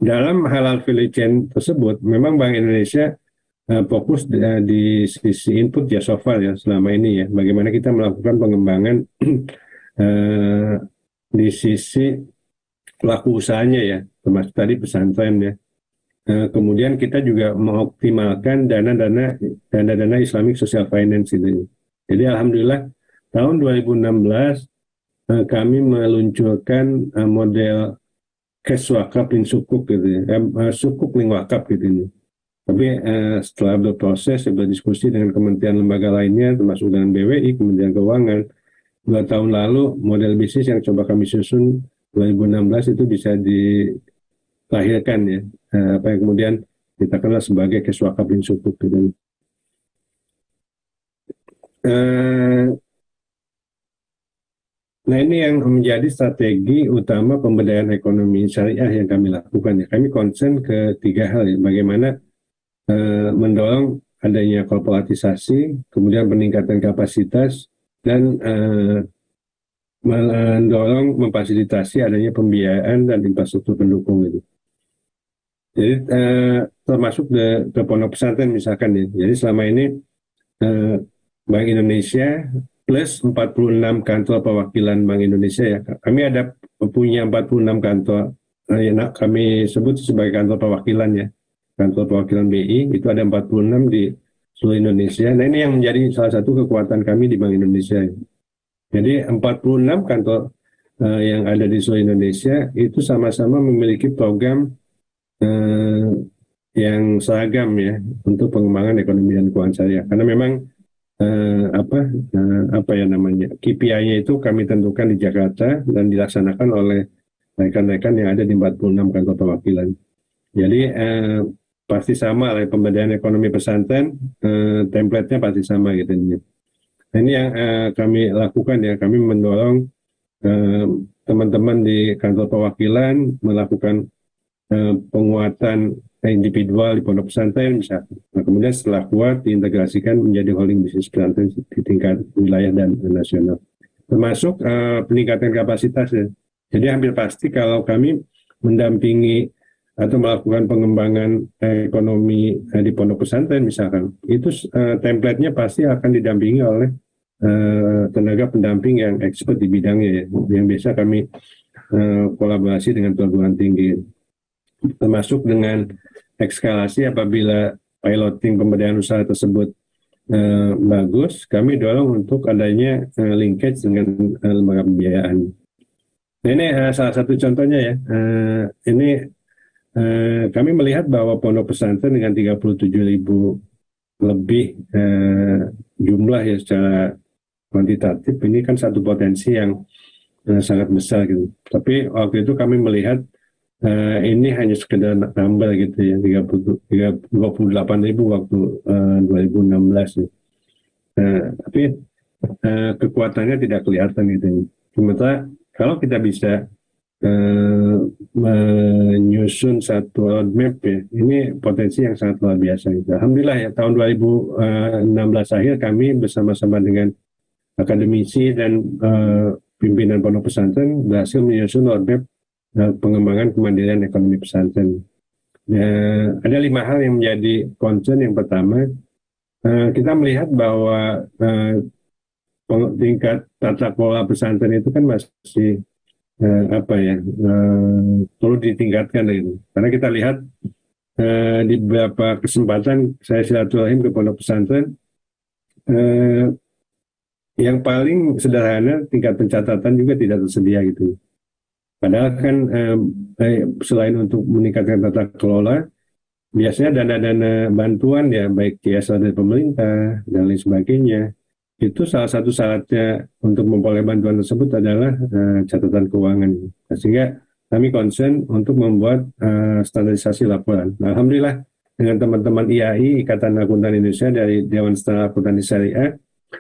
Speaker 3: Dalam halal value chain tersebut, memang Bank Indonesia fokus di sisi input ya so far ya selama ini ya. Bagaimana kita melakukan pengembangan di sisi pelaku usahanya ya, termasuk tadi pesantren ya. Kemudian kita juga mengoptimalkan dana-dana Islamic Social Finance itu. Jadi alhamdulillah tahun 2016 kami meluncurkan model cash wakaf lin sukuk gitu ya, sukuk lin wakaf gitu ini. Tapi setelah berproses, berdiskusi dengan kementerian lembaga lainnya, termasuk dengan BWI, Kementerian Keuangan, 2 tahun lalu model bisnis yang coba kami susun 2016 itu bisa dilahirkan ya, apa yang kemudian kita kenal sebagai cash wakaf lin sukuk gitu. Nah ini yang menjadi strategi utama pemberdayaan ekonomi syariah yang kami lakukan ya. Kami concern ke 3 hal ya. Bagaimana mendorong adanya korporatisasi, kemudian peningkatan kapasitas, dan mendorong memfasilitasi adanya pembiayaan dan infrastruktur pendukung gitu. Jadi termasuk ke pondok pesantren misalkan ya. Jadi selama ini Bank Indonesia plus 46 kantor perwakilan Bank Indonesia ya. Kami punya 46 kantor yang kami sebut sebagai kantor perwakilan ya. Kantor perwakilan BI itu ada 46 di seluruh Indonesia. Nah ini yang menjadi salah satu kekuatan kami di Bank Indonesia. Jadi 46 kantor yang ada di seluruh Indonesia itu sama-sama memiliki program yang seragam ya untuk pengembangan ekonomi dan keuangan syariah. Karena memang KPI-nya itu kami tentukan di Jakarta dan dilaksanakan oleh rekan-rekan yang ada di 46 kantor perwakilan. Jadi pasti sama lah pemberdayaan ekonomi pesantren, template-nya pasti sama gitu. Nah, ini yang kami lakukan ya, kami mendorong teman-teman di kantor perwakilan melakukan penguatan individual di pondok pesantren misalkan. Nah, kemudian setelah kuat diintegrasikan menjadi holding bisnis pesantren di tingkat wilayah dan nasional. Termasuk peningkatan kapasitas ya. Jadi hampir pasti kalau kami mendampingi atau melakukan pengembangan ekonomi di pondok pesantren misalkan, itu template-nya pasti akan didampingi oleh tenaga pendamping yang expert di bidangnya ya, yang biasa kami kolaborasi dengan perguruan tinggi, termasuk dengan ekskalasi apabila piloting pemberdayaan usaha tersebut bagus, kami dorong untuk adanya linkage dengan lembaga pembiayaan. Nah, ini salah satu contohnya ya. Ini kami melihat bahwa pondok pesantren dengan 37.000 lebih jumlah ya secara kuantitatif, ini kan satu potensi yang sangat besar gitu. Tapi waktu itu kami melihat ini hanya sekedar number gitu ya, 28.000 waktu 2016 ya. Tapi kekuatannya tidak kelihatan gitu. Sementara kalau kita bisa menyusun satu roadmap ya, ini potensi yang sangat luar biasa gitu. Alhamdulillah ya, tahun 2016 akhir kami bersama-sama dengan akademisi dan pimpinan pondok pesantren berhasil menyusun roadmap pengembangan kemandirian ekonomi pesantren. Ada 5 hal yang menjadi concern. Yang pertama, kita melihat bahwa tingkat tata kelola pesantren itu kan masih perlu ditingkatkan gitu. Karena kita lihat di beberapa kesempatan saya silaturahim ke pondok pesantren, yang paling sederhana tingkat pencatatan juga tidak tersedia gitu. Padahal kan selain untuk meningkatkan tata kelola, biasanya dana-dana bantuan ya, baik CSR dari pemerintah dan lain sebagainya, itu salah satu syaratnya untuk memperoleh bantuan tersebut adalah catatan keuangan. Nah, sehingga kami concern untuk membuat standarisasi laporan. Nah, alhamdulillah dengan teman-teman IAI, Ikatan Akuntan Indonesia dari Dewan Standar Akuntansi Syariah,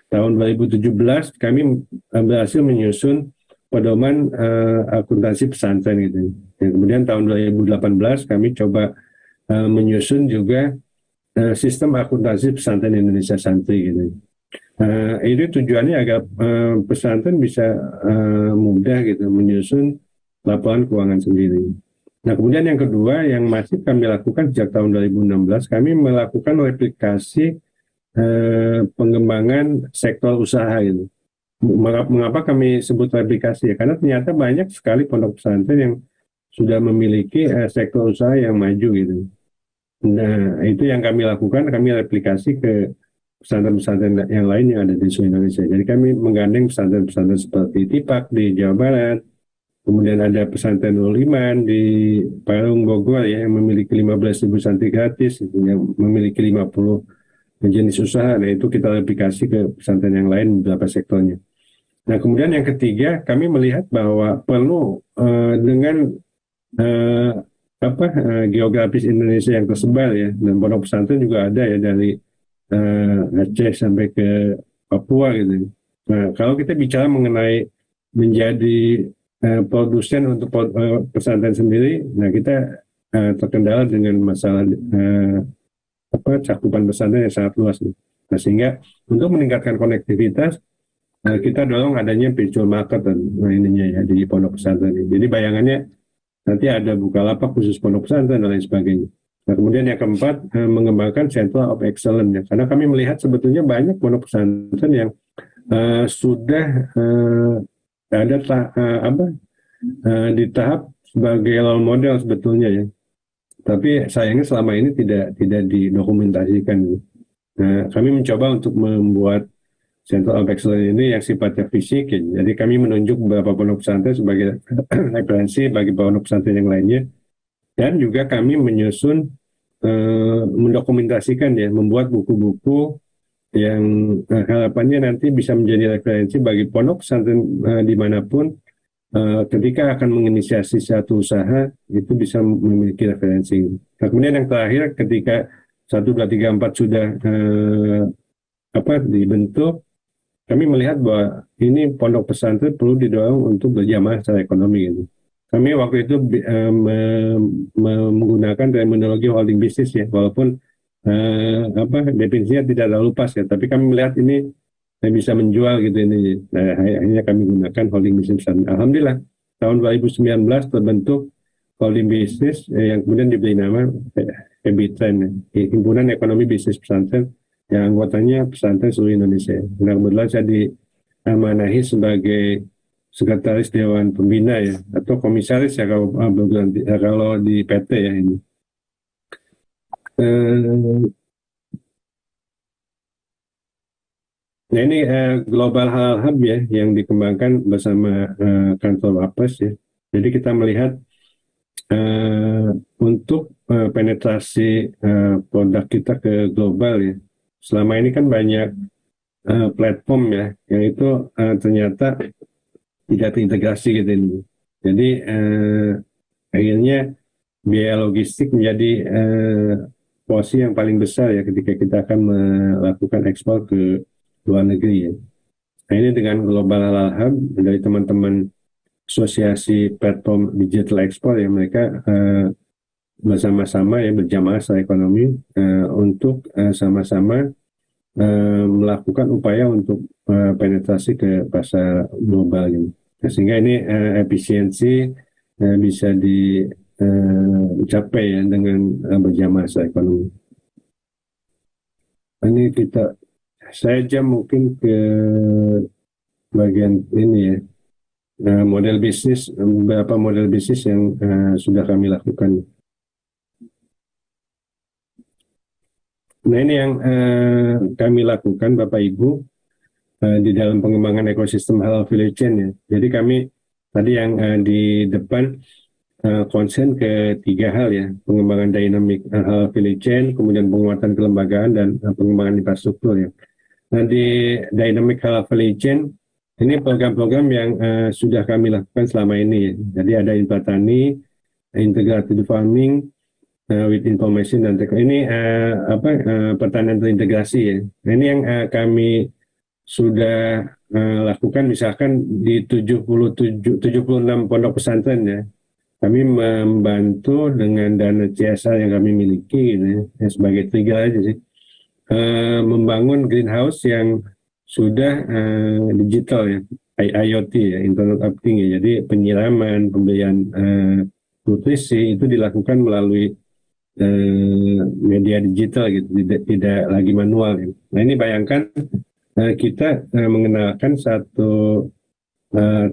Speaker 3: tahun 2017 kami berhasil menyusun pedoman akuntansi pesantren gitu. Dan kemudian tahun 2018 kami coba menyusun juga sistem akuntansi pesantren Indonesia Santri gitu. Ini tujuannya agar pesantren bisa mudah gitu menyusun laporan keuangan sendiri. Nah, kemudian yang kedua yang masih kami lakukan sejak tahun 2016, kami melakukan replikasi pengembangan sektor usaha gitu. Mengapa kami sebut replikasi ya? Karena ternyata banyak sekali pondok pesantren yang sudah memiliki sektor usaha yang maju gitu. Nah, itu yang kami lakukan, kami replikasi ke pesantren-pesantren yang lain yang ada di seluruh Indonesia. Jadi kami menggandeng pesantren-pesantren seperti Tipak di Jawa Barat, kemudian ada pesantren Nurul Iman di Parung Bogor ya, yang memiliki 15.000 santri gratis, yang memiliki 50 jenis usaha. Nah, itu kita replikasi ke pesantren yang lain beberapa sektornya. Nah, kemudian yang ketiga, kami melihat bahwa perlu dengan geografis Indonesia yang tersebar ya, dan pondok pesantren juga ada ya dari Aceh sampai ke Papua gitu. Nah, kalau kita bicara mengenai menjadi produsen untuk pesantren sendiri, nah kita terkendala dengan masalah cakupan pesantren yang sangat luas. Nah, sehingga untuk meningkatkan konektivitas, kita dorong adanya virtual market dan ininya ya di pondok pesantren. Jadi bayangannya nanti ada Bukalapak khusus pondok pesantren dan lain sebagainya. Nah, kemudian yang keempat, mengembangkan Center of Excellence ya. Karena kami melihat sebetulnya banyak pondok pesantren yang sudah ada di tahap sebagai role model sebetulnya ya. Tapi sayangnya selama ini tidak didokumentasikan. Nah, kami mencoba untuk membuat Center of Excellence ini yang sifatnya fisik ya. Jadi kami menunjuk beberapa pondok pesantren sebagai referensi bagi pondok pesantren yang lainnya. Dan juga kami menyusun, mendokumentasikan ya, membuat buku-buku yang harapannya nanti bisa menjadi referensi bagi pondok pesantren dimanapun, ketika akan menginisiasi satu usaha, itu bisa memiliki referensi. Nah, kemudian yang terakhir, ketika 1, 2, 3, 4 sudah dibentuk, kami melihat bahwa ini pondok pesantren perlu didorong untuk berjamaah secara ekonomi gitu. Kami waktu itu menggunakan terminologi holding bisnis ya, walaupun definisinya tidak terlalu pas ya, tapi kami melihat ini bisa menjual gitu ini. Nah, akhirnya kami gunakan holding bisnis. Alhamdulillah tahun 2019 terbentuk holding bisnis yang kemudian diberi nama Hebitren, Himpunan Ekonomi Bisnis Pesantren, yang anggotanya pesantren seluruh Indonesia. Nah, kebetulan saya diamanahi sebagai sekretaris Dewan Pembina ya, atau komisaris ya kalau di PT ya ini. Eh, nah ini Global Halal Hub ya yang dikembangkan bersama kantor Wapres ya. Jadi kita melihat untuk penetrasi produk kita ke global ya. Selama ini kan banyak platform ya yang itu ternyata tidak terintegrasi gitu ini. Jadi akhirnya biaya logistik menjadi porsi yang paling besar ya ketika kita akan melakukan ekspor ke luar negeri ya. Nah ini dengan Global Halal Hub dari teman-teman asosiasi platform digital ekspor ya mereka bersama-sama ya berjamaah secara ekonomi untuk sama-sama melakukan upaya untuk penetrasi ke pasar global gitu. Nah, sehingga ini efisiensi bisa dicapai ya dengan berjamaah secara ekonomi. Ini saya jam mungkin ke bagian ini ya model bisnis, beberapa model bisnis yang sudah kami lakukan. Nah ini yang kami lakukan Bapak Ibu di dalam pengembangan ekosistem halal value chain ya. Jadi kami tadi yang di depan konsen ke 3 hal ya, pengembangan dynamic halal value chain, kemudian penguatan kelembagaan dan pengembangan infrastruktur ya. Nah di dynamic halal value chain ini program-program yang sudah kami lakukan selama ini ya. Jadi ada Infratani, integrated farming, with information dan teknologi ini pertanian terintegrasi ya. Nah, ini yang kami sudah lakukan misalkan di 76 pondok pesantren ya. Kami membantu dengan dana CSR yang kami miliki gitu ya, sebagai trigger aja sih. Membangun greenhouse yang sudah digital ya, IoT ya, Internet of Things ya. Jadi penyiraman, pemberian nutrisi itu dilakukan melalui media digital gitu, tidak lagi manual gitu. Nah ini bayangkan kita mengenalkan satu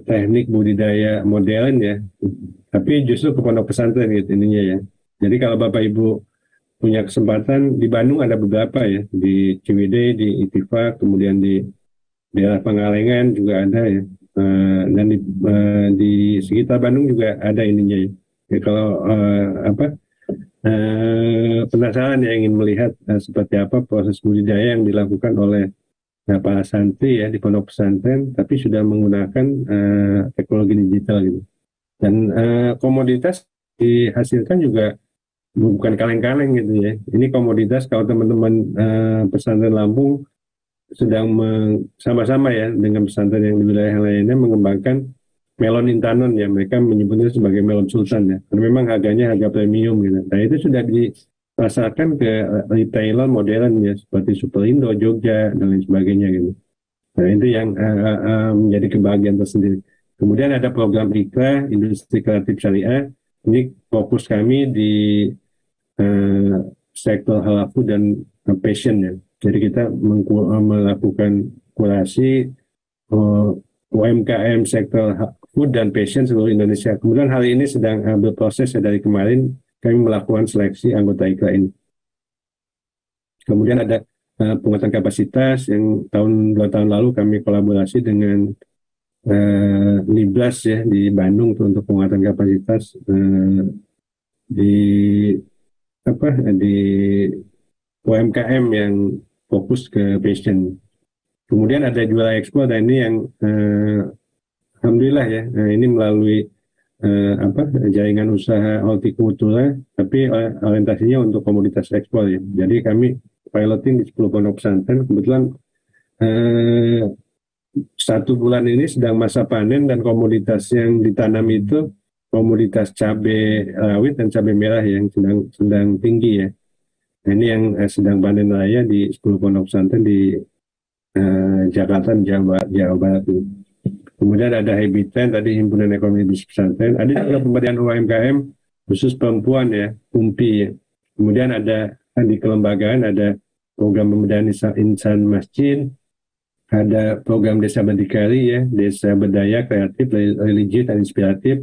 Speaker 3: teknik budidaya modern ya, tapi justru ke pondok pesantren gitu ininya ya. Jadi kalau Bapak Ibu punya kesempatan di Bandung ada beberapa ya, di Ciwidey, di Itifak, kemudian di daerah Pangalengan juga ada ya, dan di sekitar Bandung juga ada ininya ya. Ya kalau penasaran ya ingin melihat seperti apa proses budidaya yang dilakukan oleh para santri ya di pondok pesantren, tapi sudah menggunakan teknologi digital gitu. Dan komoditas dihasilkan juga bukan kaleng-kaleng gitu ya. Ini komoditas kalau teman-teman pesantren Lampung sedang sama-sama ya dengan pesantren yang di wilayah lainnya mengembangkan melon intanon ya, mereka menyebutnya sebagai melon sultan ya, karena memang harganya harga premium gitu. Nah itu sudah dipasarkan ke retailer modern ya, seperti Superindo, Jogja dan lain sebagainya gitu. Nah itu yang menjadi kebahagiaan tersendiri. Kemudian ada program IKRA, Industri Kreatif Syariah. Ini fokus kami di sektor halal food dan passion ya. Jadi kita melakukan kurasi UMKM sektor food dan passion seluruh Indonesia. Kemudian hari ini sedang berproses ya, dari kemarin kami melakukan seleksi anggota IKRA ini. Kemudian ada penguatan kapasitas yang 2 tahun lalu kami kolaborasi dengan Niblas ya di Bandung untuk penguatan kapasitas di UMKM yang fokus ke passion. Kemudian ada jual ekspor, dan ini yang alhamdulillah ya, ini melalui jaringan usaha hortikultura, tapi orientasinya untuk komoditas ekspor ya. Jadi kami piloting di 10 pondok pesantren. Kebetulan 1 bulan ini sedang masa panen, dan komoditas yang ditanam itu komoditas cabai rawit dan cabai merah yang sedang tinggi ya. Nah, ini yang sedang panen raya di 10 pondok pesantren di Jakarta, Jawa Barat ini. Kemudian ada Habitat, tadi Himpunan Ekonomi Bisnis Pesantren. Ada juga pemberdayaan UMKM khusus perempuan ya, UMPI ya. Kemudian ada di kelembagaan ada program pemberdayaan insan masjid, ada program desa berdikari ya, desa berdaya kreatif, religi dan inspiratif.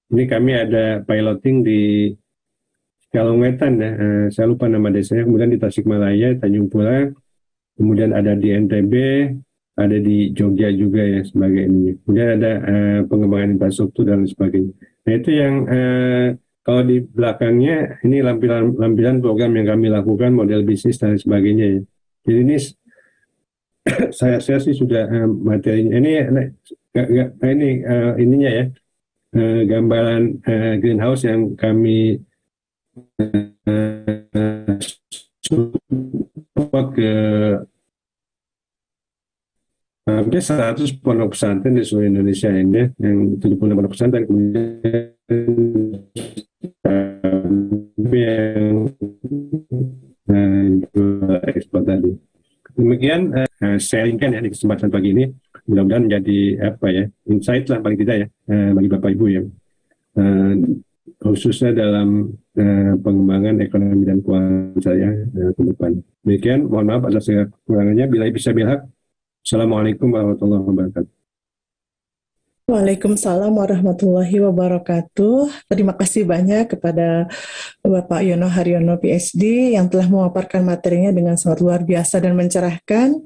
Speaker 3: Ini kami ada piloting di Kalong Wetan ya, saya lupa nama desanya, kemudian di Tasikmalaya, Tanjung Pura, kemudian ada di NTB, ada di Jogja juga ya sebagai ini. Kemudian ada pengembangan infrastruktur dan sebagainya. Nah itu yang kalau di belakangnya ini lampiran program yang kami lakukan, model bisnis dan sebagainya ya. Jadi ini saya sih sudah materinya ini ininya ya, gambaran greenhouse yang kami support ke hampir 100 pondok pesantren di seluruh Indonesia ini, yang 70 pondok pesantren, kemudian yang ekspor tadi. Demikian sharingkan ya di kesempatan pagi ini, mudah-mudahan menjadi insight lah paling tidak ya bagi Bapak Ibu ya, khususnya dalam pengembangan ekonomi dan keuangan saya ke depan. Demikian, mohon maaf atas kekurangannya. Bila bisa bilhaq. Assalamualaikum warahmatullahi wabarakatuh.
Speaker 1: Waalaikumsalam warahmatullahi wabarakatuh. Terima kasih banyak kepada Bapak Yono Haryono PhD yang telah memaparkan materinya dengan sangat luar biasa dan mencerahkan,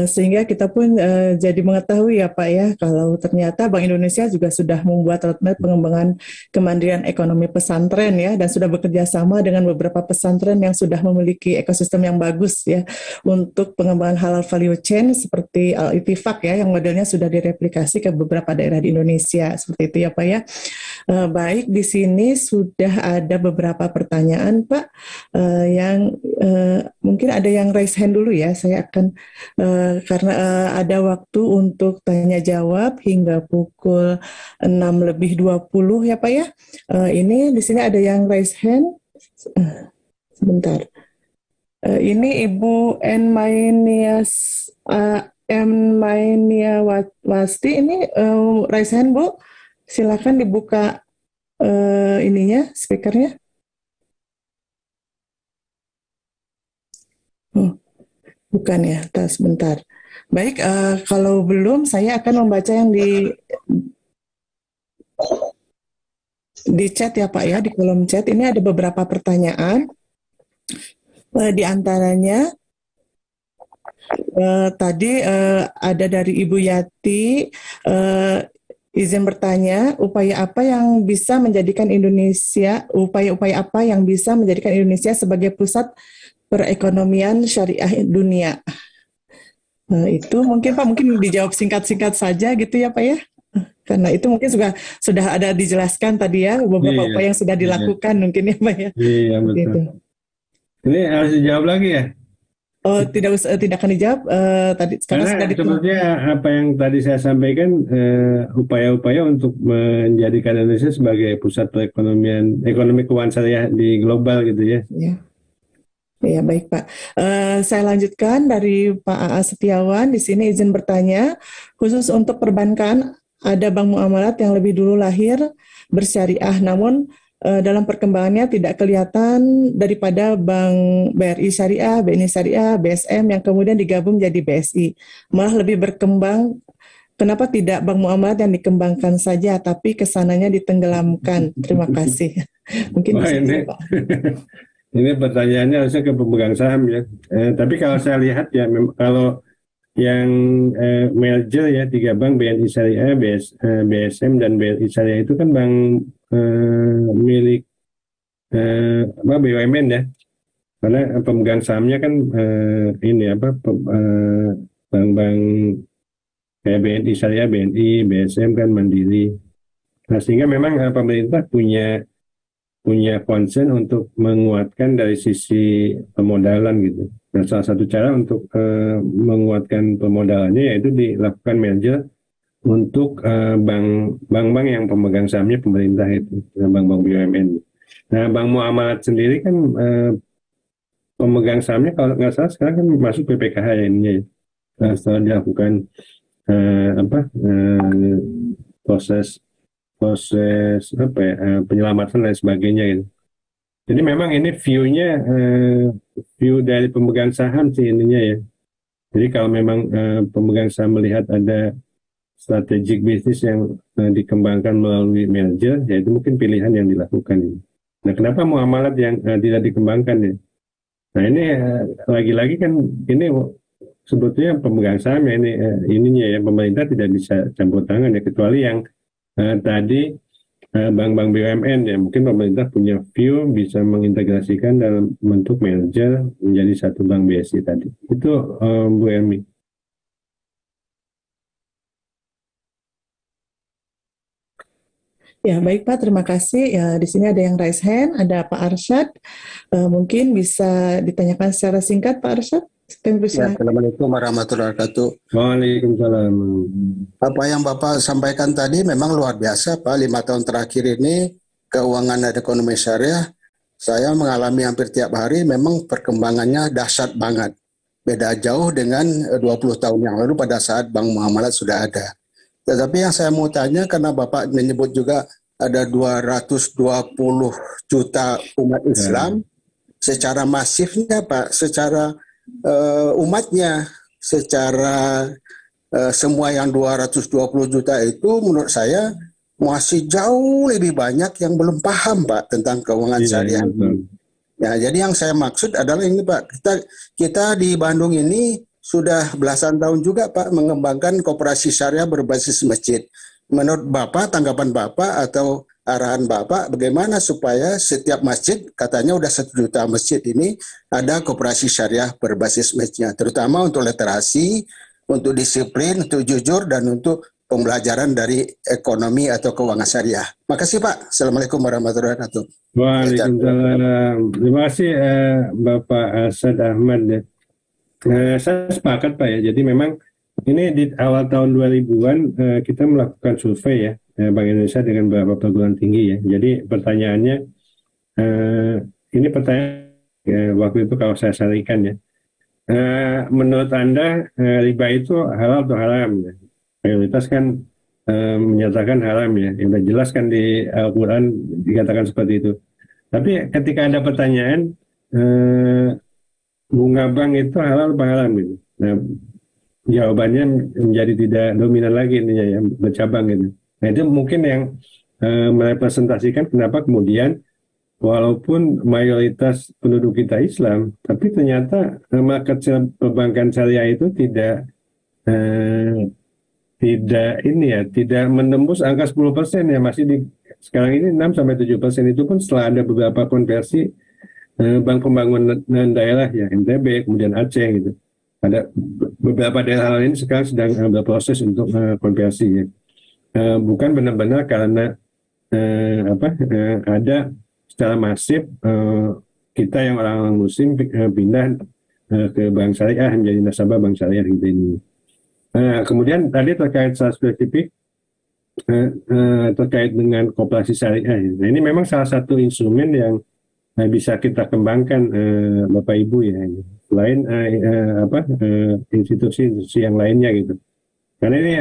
Speaker 1: sehingga kita pun jadi mengetahui ya Pak ya, kalau ternyata Bank Indonesia juga sudah membuat roadmap pengembangan kemandirian ekonomi pesantren ya, dan sudah bekerja sama dengan beberapa pesantren yang sudah memiliki ekosistem yang bagus ya untuk pengembangan halal value chain seperti Al-Ittifaq ya, yang modelnya sudah direplikasi ke beberapa daerah di Indonesia, seperti itu ya Pak ya. Baik, di sini sudah ada beberapa pertanyaan Pak, yang mungkin ada yang raise hand dulu ya. Saya akan karena ada waktu untuk tanya jawab hingga pukul 6:20 ya Pak ya. Ini di sini ada yang raise hand. Sebentar. Ini Ibu Mainia Wasti, ini raise hand Bu, silakan dibuka ininya, speakernya. Bukan ya, sebentar. Baik, kalau belum saya akan membaca yang di chat ya Pak ya, di kolom chat. Ini ada beberapa pertanyaan. Di antaranya tadi ada dari Ibu Yati, izin bertanya, upaya apa yang bisa menjadikan Indonesia sebagai pusat perekonomian syariah dunia? Itu mungkin Pak, mungkin dijawab singkat-singkat saja gitu ya Pak ya, karena itu mungkin sudah ada dijelaskan tadi ya, beberapa upaya yang sudah dilakukan mungkin ya Pak ya.
Speaker 3: Iya betul. Gitu. Ini harus dijawab lagi ya?
Speaker 1: Oh, tidak akan dijawab tadi, karena sudah
Speaker 3: sebenarnya apa yang tadi saya sampaikan, upaya-upaya untuk menjadikan Indonesia sebagai pusat perekonomian, ekonomi keuangan syariah di global gitu ya.
Speaker 1: Ya baik Pak. Saya lanjutkan dari Pak A.A. Setiawan. Di sini izin bertanya, khusus untuk perbankan, ada bank muamalat yang lebih dulu lahir bersyariah, namun dalam perkembangannya tidak kelihatan daripada Bank BRI Syariah, BNI Syariah, BSM yang kemudian digabung jadi BSI. Malah lebih berkembang. Kenapa tidak bank muamalat yang dikembangkan saja, tapi kesananya ditenggelamkan? Terima kasih. Mungkin
Speaker 3: ini, Pak. Ini pertanyaannya harusnya ke pemegang saham ya. Tapi kalau saya lihat ya, kalau yang merger ya, 3 bank, BNI Syariah, BSM dan BRI Syariah itu kan bank milik BUMN ya, karena pemegang sahamnya kan bank-bank kayak BNI Syariah, BNI, BSM kan mandiri. Nah sehingga memang pemerintah punya concern untuk menguatkan dari sisi pemodalan gitu. Nah salah satu cara untuk menguatkan pemodalannya yaitu dilakukan merger untuk bank-bank yang pemegang sahamnya pemerintah itu, bank-bank BUMN. Nah, bank muamalat sendiri kan pemegang sahamnya kalau nggak salah sekarang kan masuk PPKH ya ininya ya. Nah, setelah dilakukan proses penyelamatan dan sebagainya gitu. Jadi memang ini view dari pemegang saham sih ininya ya. Jadi kalau memang pemegang saham melihat ada strategic bisnis yang dikembangkan melalui merger, ya itu mungkin pilihan yang dilakukan ini. Nah, kenapa muamalat yang tidak dikembangkan ya? Nah, ini lagi-lagi kan ini sebetulnya pemegang saham ya ini ininya ya, pemerintah tidak bisa campur tangan ya, kecuali yang tadi bank-bank BUMN ya, mungkin pemerintah punya view bisa mengintegrasikan dalam bentuk merger menjadi satu bank BSI tadi. Itu Bu Emi.
Speaker 1: Ya, baik Pak, terima kasih. Ya, di sini ada yang raise hand, ada Pak Arsyad. Mungkin bisa ditanyakan secara singkat, Pak Arsyad. Kami
Speaker 5: Ya,
Speaker 1: persilakan.
Speaker 5: Assalamualaikum warahmatullahi wabarakatuh.
Speaker 3: Waalaikumsalam.
Speaker 5: Apa yang Bapak sampaikan tadi memang luar biasa, Pak. 5 tahun terakhir ini keuangan dan ekonomi syariah saya mengalami hampir tiap hari, memang perkembangannya dahsyat banget. Beda jauh dengan 20 tahun yang lalu pada saat Bank Muamalat sudah ada. Tetapi yang saya mau tanya, karena Bapak menyebut juga ada 220 juta umat Islam, secara masifnya Pak, secara umatnya, secara semua yang 220 juta itu menurut saya masih jauh lebih banyak yang belum paham Pak tentang keuangan syariah. Ya, jadi yang saya maksud adalah ini Pak, kita di Bandung ini sudah belasan tahun juga Pak mengembangkan koperasi syariah berbasis masjid. Menurut Bapak, tanggapan Bapak atau arahan Bapak bagaimana supaya setiap masjid, katanya udah 1 juta masjid ini ada koperasi syariah berbasis masjidnya, terutama untuk literasi, untuk disiplin, untuk jujur, dan untuk pembelajaran dari ekonomi atau keuangan syariah. Makasih Pak. Assalamualaikum warahmatullahi wabarakatuh.
Speaker 3: Waalaikumsalam. Terima kasih Bapak Asad Ahmad ya. Saya sepakat Pak ya. Jadi memang ini di awal tahun 2000-an kita melakukan survei ya, Bank Indonesia dengan beberapa perguruan tinggi ya. Jadi pertanyaannya, ini pertanyaan waktu itu kalau saya saringkan ya. Menurut Anda riba itu halal atau haram ya? Mayoritas kan menyatakan haram ya. Yang sudah jelas kan di Al-Quran dikatakan seperti itu. Tapi ketika ada pertanyaan, bunga bank itu halal atau haram gitu. Nah, jawabannya menjadi tidak dominan lagi intinya ya, bercabang gitu. Nah, itu mungkin yang merepresentasikan kenapa kemudian walaupun mayoritas penduduk kita Islam, tapi ternyata market perbankan syariah itu tidak menembus angka 10% ya, masih di sekarang ini 6-7%. Itu pun setelah ada beberapa konversi bank pembangunan daerah ya, NTB, kemudian Aceh gitu. Ada beberapa daerah lain sekarang sedang berproses untuk konversi ya. Bukan benar-benar karena ada secara masif kita yang orang muslim pindah ke bank syariah, menjadi nasabah bank syariah gitu ini. Kemudian tadi terkait secara spesifik terkait dengan koperasi syariah. Nah, ini memang salah satu instrumen yang bisa kita kembangkan Bapak Ibu ya, selain institusi-institusi yang lainnya gitu. Karena ini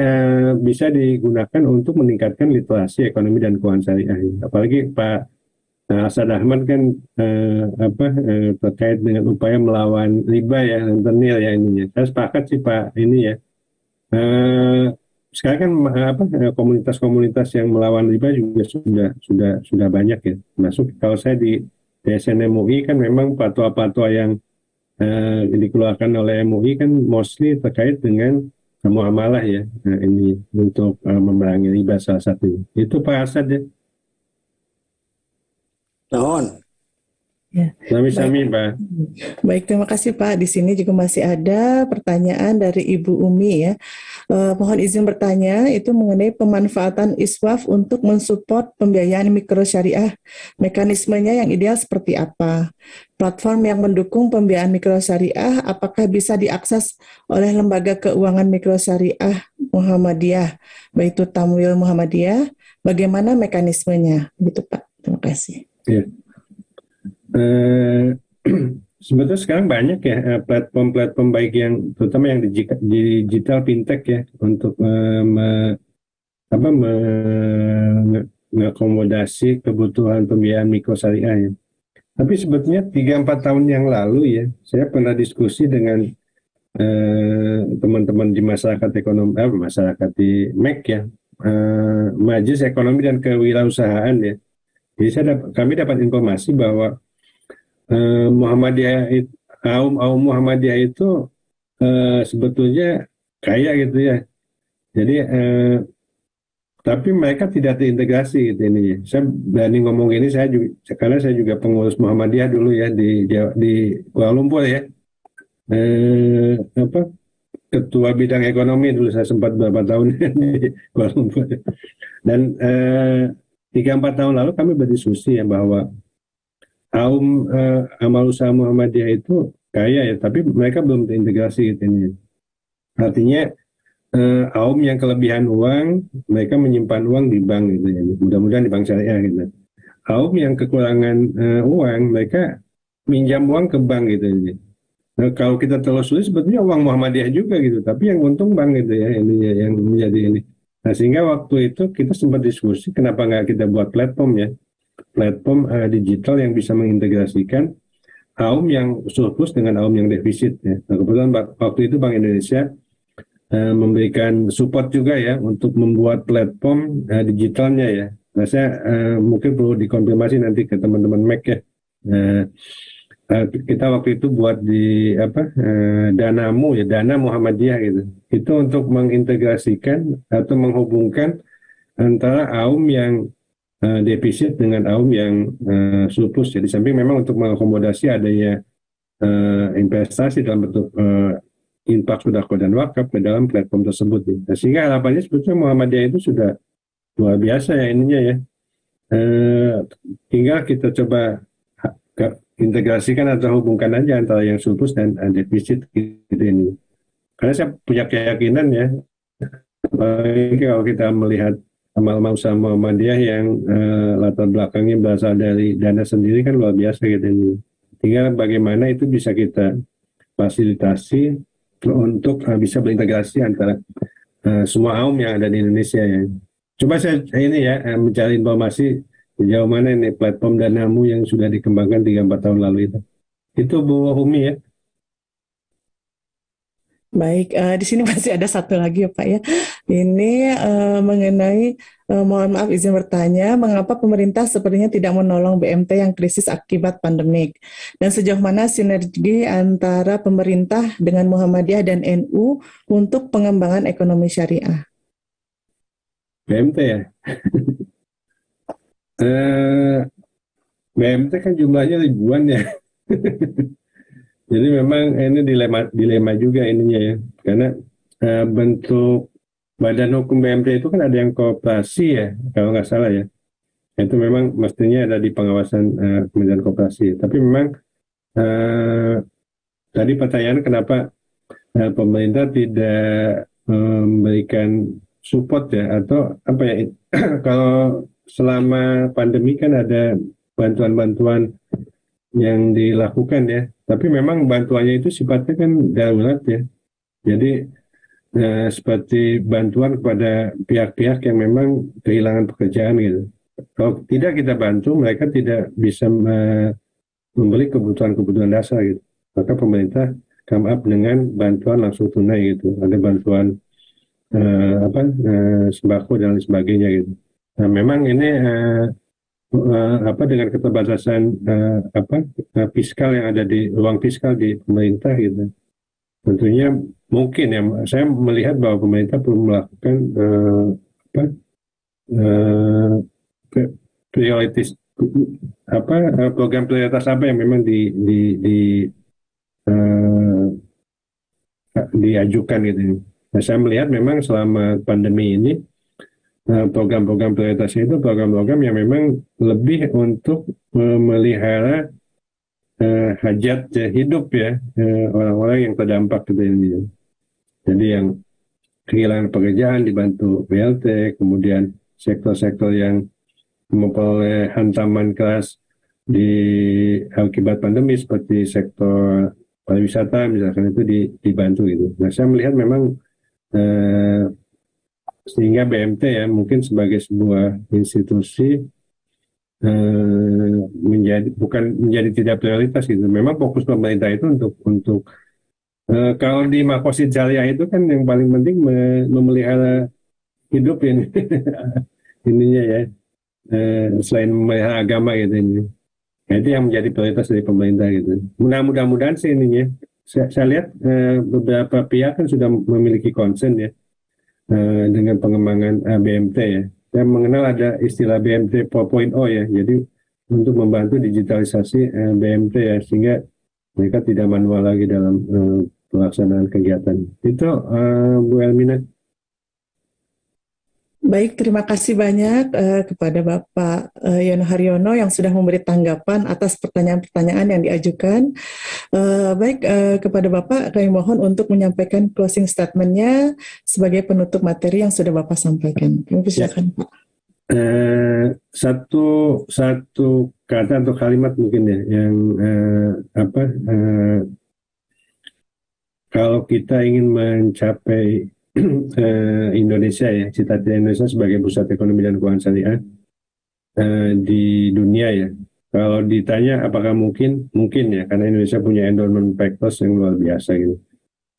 Speaker 3: bisa digunakan untuk meningkatkan literasi ekonomi dan keuangan syariah. Apalagi Pak Asad Ahmad kan terkait dengan upaya melawan riba ya, rentenir ya ininya. Saya sepakat sih Pak ini ya. Sekarang kan komunitas-komunitas yang melawan riba juga sudah banyak ya. Masuk kalau saya di DSN MUI kan memang fatwa-fatwa yang dikeluarkan oleh MUI kan mostly terkait dengan muamalah ya. Nah, ini untuk memerangi riba salah satunya. Itu Pak Asad ya.
Speaker 5: Nuhun.
Speaker 1: Ya.
Speaker 3: Sami-sami Pak.
Speaker 1: Baik, terima kasih Pak. Di sini juga masih ada pertanyaan dari Ibu Umi ya. Mohon izin bertanya, itu mengenai pemanfaatan ISWAF untuk mensupport pembiayaan mikro syariah. Mekanismenya yang ideal seperti apa? Platform yang mendukung pembiayaan mikro syariah, apakah bisa diakses oleh lembaga keuangan mikro syariah Muhammadiyah, Baitul Tamwil Muhammadiyah? Bagaimana mekanismenya? Gitu Pak. Terima kasih.
Speaker 3: Ya. Sebetulnya sekarang banyak ya platform-platform baik yang terutama yang digital fintech ya untuk mengakomodasi kebutuhan pembiayaan mikro syariah ya. Tapi sebetulnya 3-4 tahun yang lalu ya, saya pernah diskusi dengan teman-teman di masyarakat ekonomi, masyarakat di MEK ya, Majelis Ekonomi dan Kewirausahaan ya. Jadi kami dapat informasi bahwa Muhammadiyah kaum Muhammadiyah itu sebetulnya kaya gitu ya. Jadi tapi mereka tidak terintegrasi gitu ini. Saya berani ngomong ini saya juga karena saya juga pengurus Muhammadiyah dulu ya di Kuala Lumpur ya. Apa ketua bidang ekonomi dulu saya sempat beberapa tahun di Kuala Lumpur. Dan 3-4 tahun lalu kami berdiskusi ya bahwa kaum amal usaha Muhammadiyah itu kaya ya, tapi mereka belum terintegrasi gitu ini. Artinya kaum yang kelebihan uang, mereka menyimpan uang di bank gitu ya. Mudah-mudahan di bank syariah gitu. Kaum yang kekurangan uang, mereka minjam uang ke bank gitu ya. Nah, kalau kita telusuri sebetulnya uang Muhammadiyah juga gitu, tapi yang untung bank gitu ya, ini ya, yang menjadi ini. Nah, sehingga waktu itu kita sempat diskusi kenapa nggak kita buat platform ya, platform digital yang bisa mengintegrasikan kaum yang surplus dengan kaum yang defisit ya. Nah, kebetulan waktu itu Bank Indonesia memberikan support juga ya untuk membuat platform digitalnya ya. Nah, saya mungkin perlu dikonfirmasi nanti ke teman-teman Mac ya. Kita waktu itu buat di Danamu ya, Dana Muhammadiyah gitu. Itu untuk mengintegrasikan atau menghubungkan antara kaum yang defisit dengan kaum yang surplus. Jadi samping memang untuk mengakomodasi adanya investasi dalam bentuk infak, sedekah dan wakaf ke dalam platform tersebut. Ya. Nah, sehingga harapannya sebetulnya Muhammadiyah itu sudah luar biasa ya ininya ya. Tinggal kita coba integrasikan atau hubungkan aja antara yang surplus dan defisit gitu ini. Karena saya punya keyakinan ya, kalau kita melihat amal-amal usaha Muhammadiyah yang latar belakangnya berasal dari dana sendiri kan luar biasa gitu ini. Tinggal bagaimana itu bisa kita fasilitasi untuk bisa berintegrasi antara semua kaum yang ada di Indonesia ya. Coba saya ini ya mencari informasi sejauh mana ini platform Danamu yang sudah dikembangkan 3-4 tahun lalu itu. Itu Bu Humi ya.
Speaker 1: Baik, di sini masih ada satu lagi ya Pak ya. Ini mengenai, mohon maaf izin bertanya, mengapa pemerintah sepertinya tidak menolong BMT yang krisis akibat pandemik? Dan sejauh mana sinergi antara pemerintah dengan Muhammadiyah dan NU untuk pengembangan ekonomi syariah?
Speaker 3: BMT ya. BMT kan jumlahnya ribuan ya. Jadi memang ini dilema juga ininya ya. Karena bentuk badan hukum BMT itu kan ada yang koperasi ya, kalau nggak salah ya. Itu memang mestinya ada di pengawasan Kementerian Koperasi. Tapi memang tadi pertanyaan kenapa pemerintah tidak memberikan support ya, atau apa ya, kalau selama pandemi kan ada bantuan-bantuan yang dilakukan ya, tapi memang bantuannya itu sifatnya kan darurat ya. Jadi seperti bantuan kepada pihak-pihak yang memang kehilangan pekerjaan gitu. Kalau tidak kita bantu, mereka tidak bisa membeli kebutuhan-kebutuhan dasar gitu. Maka pemerintah come up dengan bantuan langsung tunai gitu. Ada bantuan sembako dan lain sebagainya gitu. Nah, memang ini dengan keterbatasan fiskal yang ada di ruang fiskal di pemerintah gitu. Tentunya mungkin ya, saya melihat bahwa pemerintah perlu melakukan prioritas program prioritas apa yang memang diajukan gitu. Nah, saya melihat memang selama pandemi ini program-program prioritasnya itu program-program yang memang lebih untuk memelihara hajat hidup ya orang-orang yang terdampak gitu ini. Jadi yang kehilangan pekerjaan dibantu BLT, kemudian sektor-sektor yang memperoleh hantaman keras di akibat pandemi seperti sektor pariwisata misalkan itu dibantu gitu. Nah, saya melihat memang sehingga BMT ya mungkin sebagai sebuah institusi bukan menjadi tidak prioritas gitu. Memang fokus pemerintah itu untuk kalau di Makosid Jaliah itu kan yang paling penting memelihara hidup ini ininya ya. selain memelihara agama gitu ini. Nah, itu yang menjadi prioritas dari pemerintah gitu. Mudah-mudahan sih ininya. Saya lihat beberapa pihak kan sudah memiliki concern ya dengan pengembangan BMT ya. Saya mengenal ada istilah BMT 4.0 ya. Jadi untuk membantu digitalisasi BMT ya, sehingga mereka tidak manual lagi dalam pelaksanaan kegiatan. Itu Bu Elmina.
Speaker 1: Baik, terima kasih banyak kepada Bapak Yono Haryono yang sudah memberi tanggapan atas pertanyaan-pertanyaan yang diajukan. Baik, kepada Bapak kami mohon untuk menyampaikan closing statement-nya sebagai penutup materi yang sudah Bapak sampaikan. Kami persilakan, Pak.
Speaker 3: Satu kata atau kalimat mungkin ya yang kalau kita ingin mencapai Indonesia ya, cita-cita Indonesia sebagai pusat ekonomi dan keuangan syariah di dunia ya. Kalau ditanya apakah mungkin ya, karena Indonesia punya endowment factors yang luar biasa gitu.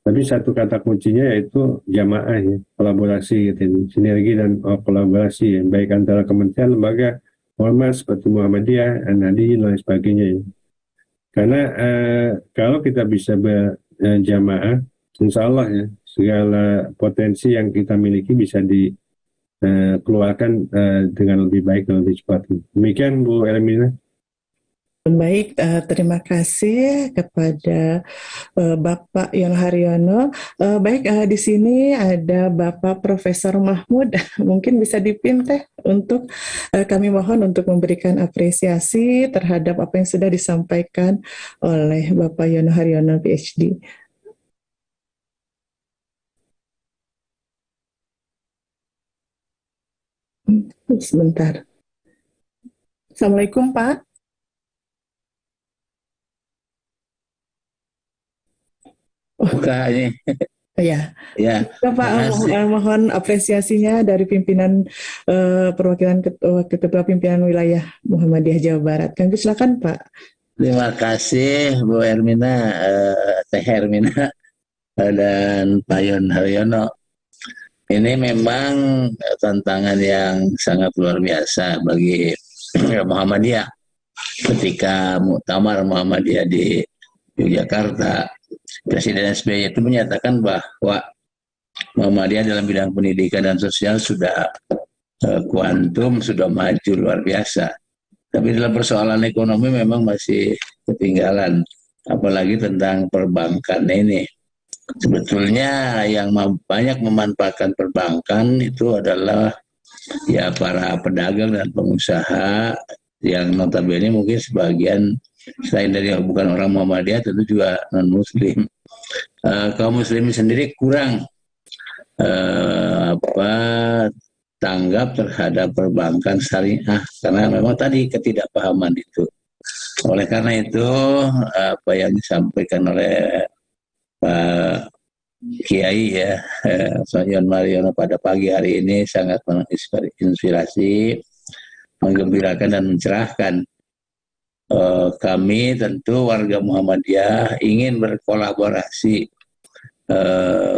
Speaker 3: Tapi satu kata kuncinya yaitu jamaah ya, kolaborasi gitu, sinergi dan kolaborasi ya, baik antara kementerian, lembaga, ormas seperti Muhammadiyah, An-Nahdliyin dan lain sebagainya ya. Karena kalau kita bisa berjamaah, insya Allah ya, segala potensi yang kita miliki bisa dikeluarkan dengan lebih baik dan lebih cepat. Demikian Bu Elmina.
Speaker 1: Baik, terima kasih kepada Bapak Yono Haryono. Baik, di sini ada Bapak Profesor Mahmud, mungkin bisa dipin Teh untuk kami mohon untuk memberikan apresiasi terhadap apa yang sudah disampaikan oleh Bapak Yono Haryono PhD. Sebentar. Assalamualaikum Pak.
Speaker 6: Buka ini.
Speaker 1: Ya,
Speaker 6: Ya,
Speaker 1: Pak, mohon apresiasinya dari pimpinan perwakilan ketua pimpinan wilayah Muhammadiyah Jawa Barat. Kami silakan Pak.
Speaker 6: Terima kasih Bu Hermina, Teh Hermina dan Pak Yon Haryono. Ini memang tantangan yang sangat luar biasa bagi Muhammadiyah. Ketika Muktamar Muhammadiyah di Yogyakarta, Presiden SBY itu menyatakan bahwa Muhammadiyah dalam bidang pendidikan dan sosial sudah kuantum, sudah maju luar biasa. Tapi dalam persoalan ekonomi memang masih ketinggalan, apalagi tentang perbankan ini. Sebetulnya yang banyak memanfaatkan perbankan itu adalah ya para pedagang dan pengusaha yang notabene mungkin sebagian selain dari bukan orang Muhammadiyah tentu juga non-muslim. Kaum muslimin sendiri kurang tanggap terhadap perbankan syariah karena memang tadi ketidakpahaman itu. Oleh karena itu apa yang disampaikan oleh Pak Kiai ya Yon Mariono pada pagi hari ini sangat menginspirasi, menggembirakan dan mencerahkan. Kami tentu warga Muhammadiyah ingin berkolaborasi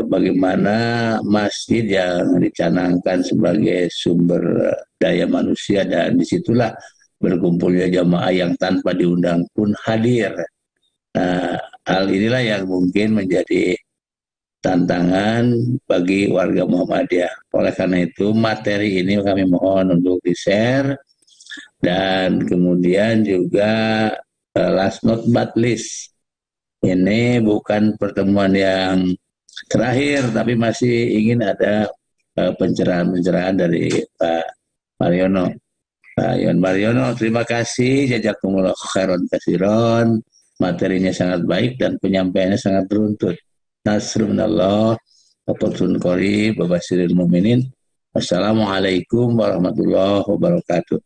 Speaker 6: bagaimana masjid yang dicanangkan sebagai sumber daya manusia dan disitulah berkumpulnya jamaah yang tanpa diundang pun hadir. Hal inilah yang mungkin menjadi tantangan bagi warga Muhammadiyah. Oleh karena itu materi ini kami mohon untuk di-share dan kemudian juga last not but least. Ini bukan pertemuan yang terakhir tapi masih ingin ada pencerahan-pencerahan dari Pak Mariono. Pak Yon Mariono, terima kasih. Jazakumullah khairan katsiran. Materinya sangat baik dan penyampaiannya sangat beruntut. Nasrullah, Fathun Qarib, Babasiril Mu'minin. Wassalamualaikum warahmatullahi wabarakatuh.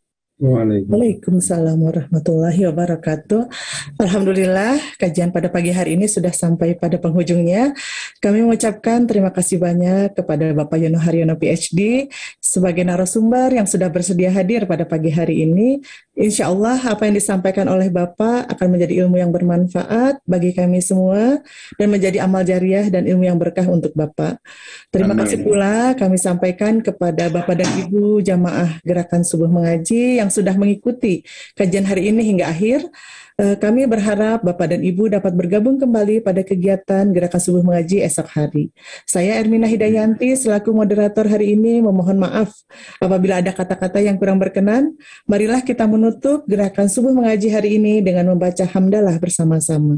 Speaker 1: Waalaikumsalam warahmatullahi wabarakatuh. Alhamdulillah, kajian pada pagi hari ini sudah sampai pada penghujungnya. Kami mengucapkan terima kasih banyak kepada Bapak Yono Haryono PhD sebagai narasumber yang sudah bersedia hadir pada pagi hari ini. Insya Allah apa yang disampaikan oleh Bapak akan menjadi ilmu yang bermanfaat bagi kami semua dan menjadi amal jariah dan ilmu yang berkah untuk Bapak. Terima kasih pula kami sampaikan kepada Bapak dan Ibu jamaah Gerakan Subuh Mengaji yang sudah mengikuti kajian hari ini hingga akhir. Kami berharap Bapak dan Ibu dapat bergabung kembali pada kegiatan Gerakan Subuh Mengaji esok hari. Saya Ermina Hidayanti selaku moderator hari ini memohon maaf apabila ada kata-kata yang kurang berkenan. Marilah kita menutup Gerakan Subuh Mengaji hari ini dengan membaca hamdalah bersama-sama.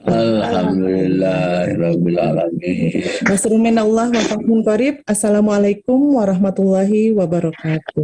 Speaker 6: Alhamdulillahirabbil alamin.
Speaker 1: Nasrun minallah wa fathun qarib. Assalamualaikum warahmatullahi wabarakatuh.